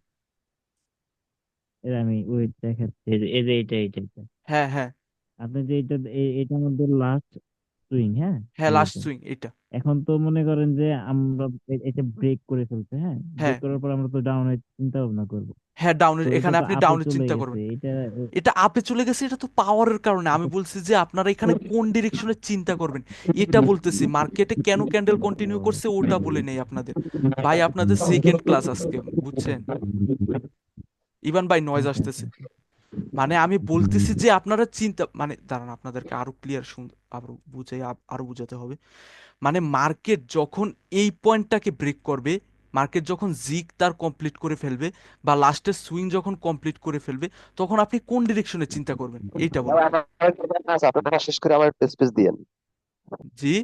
এই যে আমি ওয়েট দেখাচ্ছি, এই যে এইটা হ্যাঁ হ্যাঁ আপনি যে এইটা এইটার মধ্যে লাস্ট সুইং, হ্যাঁ? হ্যাঁ এই লাস্ট যেটা সুইং এইটা, এখন তো মনে করেন যে আমরা এটা ব্রেক করে ফেলছে, হ্যাঁ? হ্যাঁ ব্রেক করার পর আমরা তো ডাউনের চিন্তা ভাবনা করবো। হ্যাঁ তো ডাউনের, এটা এখানে তো আপনি আপে ডাউনের চলে চিন্তা গেছে করবেন, এটা। এটা আপে চলে গেছে, এটা তো পাওয়ারের কারণে, আমি এটা বলছি যে আপনারা এখানে কোন ডিরেকশনে চিন্তা করবেন এটা বলতেছি, মার্কেটে কেন ক্যান্ডেল কন্টিনিউ করছে ওটা বলে নেই আপনাদের, ভাই আপনাদের সেকেন্ড ক্লাস আজকে, বুঝছেন, ইভান ভাই নয়েজ আচ্ছা আচ্ছা। আসতেছে, মানে আমি বলতেছি যে আপনারা চিন্তা, মানে দাঁড়ান আপনাদেরকে আরো ক্লিয়ার আরো বুঝাই আরো বুঝাতে হবে, মানে মার্কেট যখন এই পয়েন্টটাকে ব্রেক করবে, মার্কেট যখন জিগ তার কমপ্লিট করে ফেলবে বা লাস্টের সুইং যখন কমপ্লিট করে ফেলবে, তখন আপনি কোন ডিরেকশনে চিন্তা করবেন এইটা বলেন। আপনার কথা শেষ করে আমার একটা স্পেস দিয়েন। জি,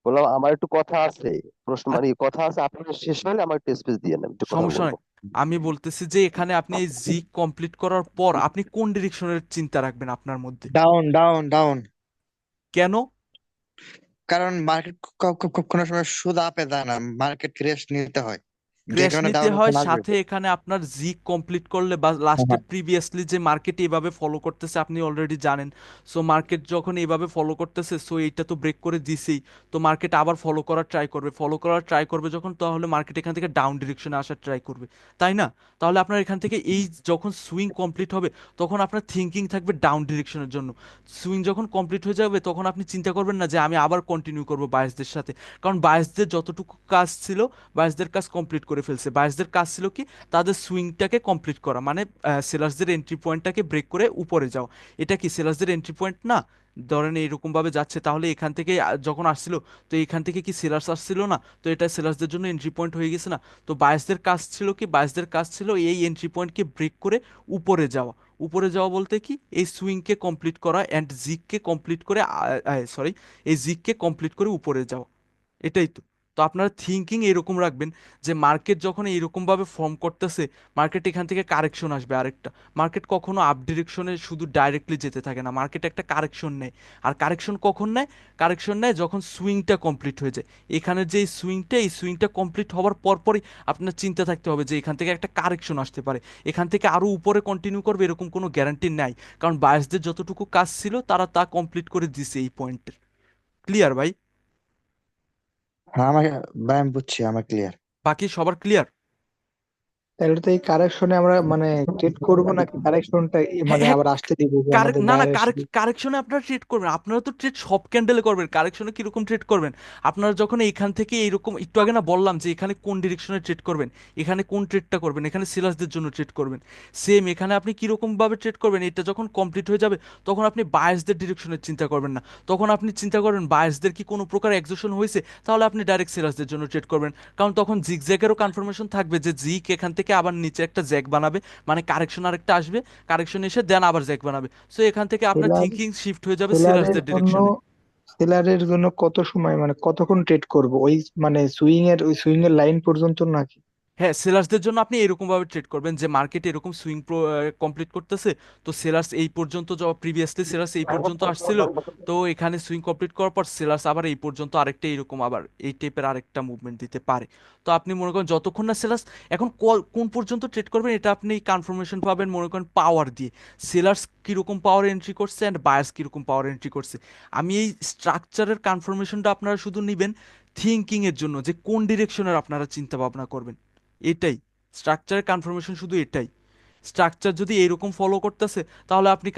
বললাম আমার একটু কথা আছে, প্রশ্ন আর মানে কথা আছে, আপনার শেষ হলে আমার একটু স্পেস দিয়েন, আমি একটু কথা সমস্যা বলবো। নয়, আমি বলতেছি যে এখানে আপনি এই জিগ কমপ্লিট করার পর আপনি কোন ডিরেকশনের চিন্তা রাখবেন আপনার মধ্যে, ডাউন ডাউন ডাউন। কেন, কারণ মার্কেট কোনো সময় শুধু আপে যায় না, মার্কেট রেস্ট নিতে হয়, যে ক্র্যাশ কারণে নিতে ডাউন হয়, আসবে। সাথে এখানে আপনার জি কমপ্লিট করলে বা লাস্টে প্রিভিয়াসলি যে মার্কেট এইভাবে ফলো করতেছে আপনি অলরেডি জানেন, সো মার্কেট যখন এইভাবে ফলো করতেছে সো এইটা তো ব্রেক করে দিছেই, তো মার্কেট আবার ফলো করার ট্রাই করবে যখন, তাহলে মার্কেট এখান থেকে ডাউন ডিরেকশনে আসার ট্রাই করবে, তাই না, তাহলে আপনার এখান থেকে এই যখন সুইং কমপ্লিট হবে তখন আপনার থিঙ্কিং থাকবে ডাউন ডিরেকশনের জন্য, সুইং যখন কমপ্লিট হয়ে যাবে তখন আপনি চিন্তা করবেন না যে আমি আবার কন্টিনিউ করবো বায়াসদের সাথে, কারণ বায়াসদের যতটুকু কাজ ছিল বায়াসদের কাজ কমপ্লিট করে ফেলছে, বায়াসদের কাজ ছিল কি তাদের সুইংটাকে কমপ্লিট করা, মানে সেলার্সদের এন্ট্রি পয়েন্টটাকে ব্রেক করে উপরে যাওয়া, এটা কি সেলার্সদের এন্ট্রি পয়েন্ট না, ধরেন এইরকম ভাবে যাচ্ছে, তাহলে এখান থেকে যখন আসছিল, তো এখান থেকে কি সেলার্স আসছিল না, তো এটা সেলার্সদের জন্য এন্ট্রি পয়েন্ট হয়ে গেছে না, তো বায়াসদের কাজ ছিল কি, বায়াসদের কাজ ছিল এই এন্ট্রি পয়েন্টকে ব্রেক করে উপরে যাওয়া, উপরে যাওয়া বলতে কি এই সুইংকে কমপ্লিট করা অ্যান্ড জিগকে কমপ্লিট করে, সরি, এই জিগকে কমপ্লিট করে উপরে যাওয়া, এটাই তো, তো আপনারা থিঙ্কিং এরকম রাখবেন যে মার্কেট যখন এইরকম ভাবে ফর্ম করতেছে, মার্কেট এখান থেকে কারেকশন আসবে আরেকটা, মার্কেট কখনো আপ ডিরেকশনে শুধু ডাইরেক্টলি যেতে থাকে না, মার্কেট একটা কারেকশন নেয়, আর কারেকশন কখন নেয়, কারেকশন নেয় যখন সুইংটা কমপ্লিট হয়ে যায়, এখানের যে এই সুইংটা কমপ্লিট হওয়ার পরপরই আপনার চিন্তা থাকতে হবে যে এখান থেকে একটা কারেকশন আসতে পারে, এখান থেকে আরো উপরে কন্টিনিউ করবে এরকম কোনো গ্যারান্টি নাই, কারণ বায়াসদের যতটুকু কাজ ছিল তারা তা কমপ্লিট করে দিছে এই পয়েন্টের, ক্লিয়ার ভাই। হ্যাঁ, আমাকে ভাই আমি বুঝছি, আমার ক্লিয়ার। বাকি সবার ক্লিয়ার? তাহলে তো এই কারেকশনে আমরা মানে ট্রেড করবো নাকি কারেকশনটা হ্যাঁ মানে হ্যাঁ, আবার আসতে দিব যে আমাদের না না, বায়ার এসে কারেকশনে আপনারা ট্রেড করবেন, আপনারা তো ট্রেড সব ক্যান্ডেলে করবেন, কারেকশনে কিরকম ট্রেড করবেন? আপনারা যখন এইখান থেকে এইরকম একটু আগে না বললাম যে এখানে কোন ডিরেকশনে ট্রেড করবেন, এখানে কোন ট্রেডটা করবেন, এখানে সেলার্সদের জন্য ট্রেড করবেন, সেম এখানে আপনি কিরকম ভাবে ট্রেড করবেন, এটা যখন কমপ্লিট হয়ে যাবে তখন আপনি বায়ার্সদের ডিরেকশনে চিন্তা করবেন না, তখন আপনি চিন্তা করবেন বায়ার্সদের কি কোনো প্রকার এক্সোশন হয়েছে, তাহলে আপনি ডাইরেক্ট সেলার্সদের জন্য ট্রেড করবেন। কারণ তখন জিগজ্যাগেরও কনফার্মেশন থাকবে যে জিক এখান থেকে আবার নিচে একটা জ্যাক বানাবে, মানে কারেকশন আরেকটা আসবে, কারেকশন এসে দেন আবার জ্যাক বানাবে। সো এখান থেকে আপনার সেলার থিঙ্কিং শিফট হয়ে যাবে সেলারের সেলার্সদের জন্য ডিরেকশনে। সেলারের জন্য কত সময় মানে কতক্ষণ ট্রেড করব ওই মানে সুইং এর লাইন পর্যন্ত নাকি? হ্যাঁ, সেলার্সদের জন্য আপনি এরকম ভাবে ট্রেড করবেন যে মার্কেট এরকম সুইং কমপ্লিট করতেছে, তো সেলার্স এই পর্যন্ত প্রিভিয়াসলি সেলার্স এই পর্যন্ত আসছিল, তো এখানে সুইং কমপ্লিট করার পর সেলার্স আবার এই পর্যন্ত আরেকটা এরকম আবার এই টাইপের আরেকটা মুভমেন্ট দিতে পারে। তো আপনি মনে করেন যতক্ষণ না সেলার্স এখন কোন পর্যন্ত ট্রেড করবেন এটা আপনি কনফার্মেশন পাবেন মনে করেন পাওয়ার দিয়ে, সেলার্স কিরকম পাওয়ার এন্ট্রি করছে অ্যান্ড বায়ার্স কিরকম পাওয়ার এন্ট্রি করছে। আমি এই স্ট্রাকচারের কনফার্মেশনটা আপনারা শুধু নেবেন থিঙ্কিং এর জন্য যে কোন ডিরেকশনের আপনারা চিন্তা ভাবনা করবেন, এটাই স্ট্রাকচারের কনফার্মেশন, শুধু এটাই। স্ট্রাকচার যদি এরকম ফলো করতেছে তাহলে আপনি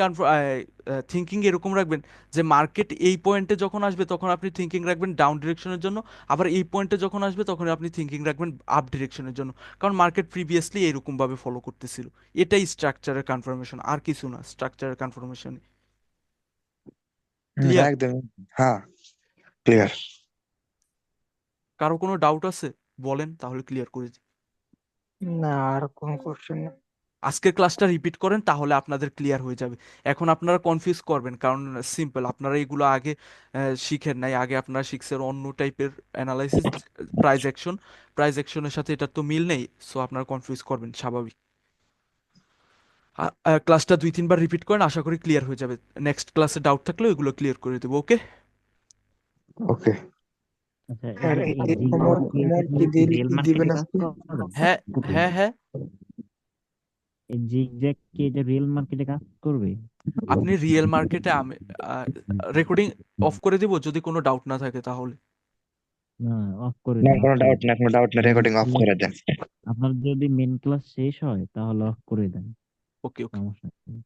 থিঙ্কিং এরকম রাখবেন যে মার্কেট এই পয়েন্টে যখন আসবে তখন আপনি থিঙ্কিং রাখবেন ডাউন ডিরেকশনের জন্য, আবার এই পয়েন্টে যখন আসবে তখন আপনি থিঙ্কিং রাখবেন আপ ডিরেকশনের জন্য, কারণ মার্কেট প্রিভিয়াসলি এরকম ভাবে ফলো করতেছিল। এটাই স্ট্রাকচারের কনফার্মেশন, আর কিছু না স্ট্রাকচারের কনফার্মেশন। ক্লিয়ার? একদম। হ্যাঁ, ক্লিয়ার। কারো কোনো ডাউট আছে বলেন, তাহলে ক্লিয়ার করে দিই। না, আর কোনো কোশ্চেন না। আজকের ক্লাসটা রিপিট করেন তাহলে আপনাদের ক্লিয়ার হয়ে যাবে। এখন আপনারা কনফিউজ করবেন কারণ সিম্পল, আপনারা এগুলো আগে শিখেন নাই, আগে আপনারা শিখছেন অন্য টাইপের অ্যানালাইসিস, প্রাইস অ্যাকশনের সাথে এটার তো মিল নেই, সো আপনারা কনফিউজ করবেন স্বাভাবিক। ক্লাসটা 2-3 বার রিপিট করেন, আশা করি ক্লিয়ার হয়ে যাবে। নেক্সট ক্লাসে ডাউট থাকলে ওইগুলো ক্লিয়ার করে দেবো, ওকে? ওকে। আচ্ছা, আর এই এই ওমর ওমর কি রিয়েল দিবেন মার্কেটে কাজ আজকে? করে? হ্যাঁ হ্যাঁ হ্যাঁ, এই জিগজ্যাগ কি এটা রিয়েল মার্কেটে কাজ করবে? আপনি রিয়েল মার্কেটে আমি রেকর্ডিং অফ করে দিব যদি কোনো ডাউট না থাকে তাহলে। না, অফ করে না, দেন, অফ কোনো করে ডাউট দেন। না, কোনো ডাউট না, রেকর্ডিং অফ করে দেন। আপনার যদি মেন ক্লাস শেষ হয় তাহলে অফ করে দেন, ওকে ওকে। সমস্যা নেই।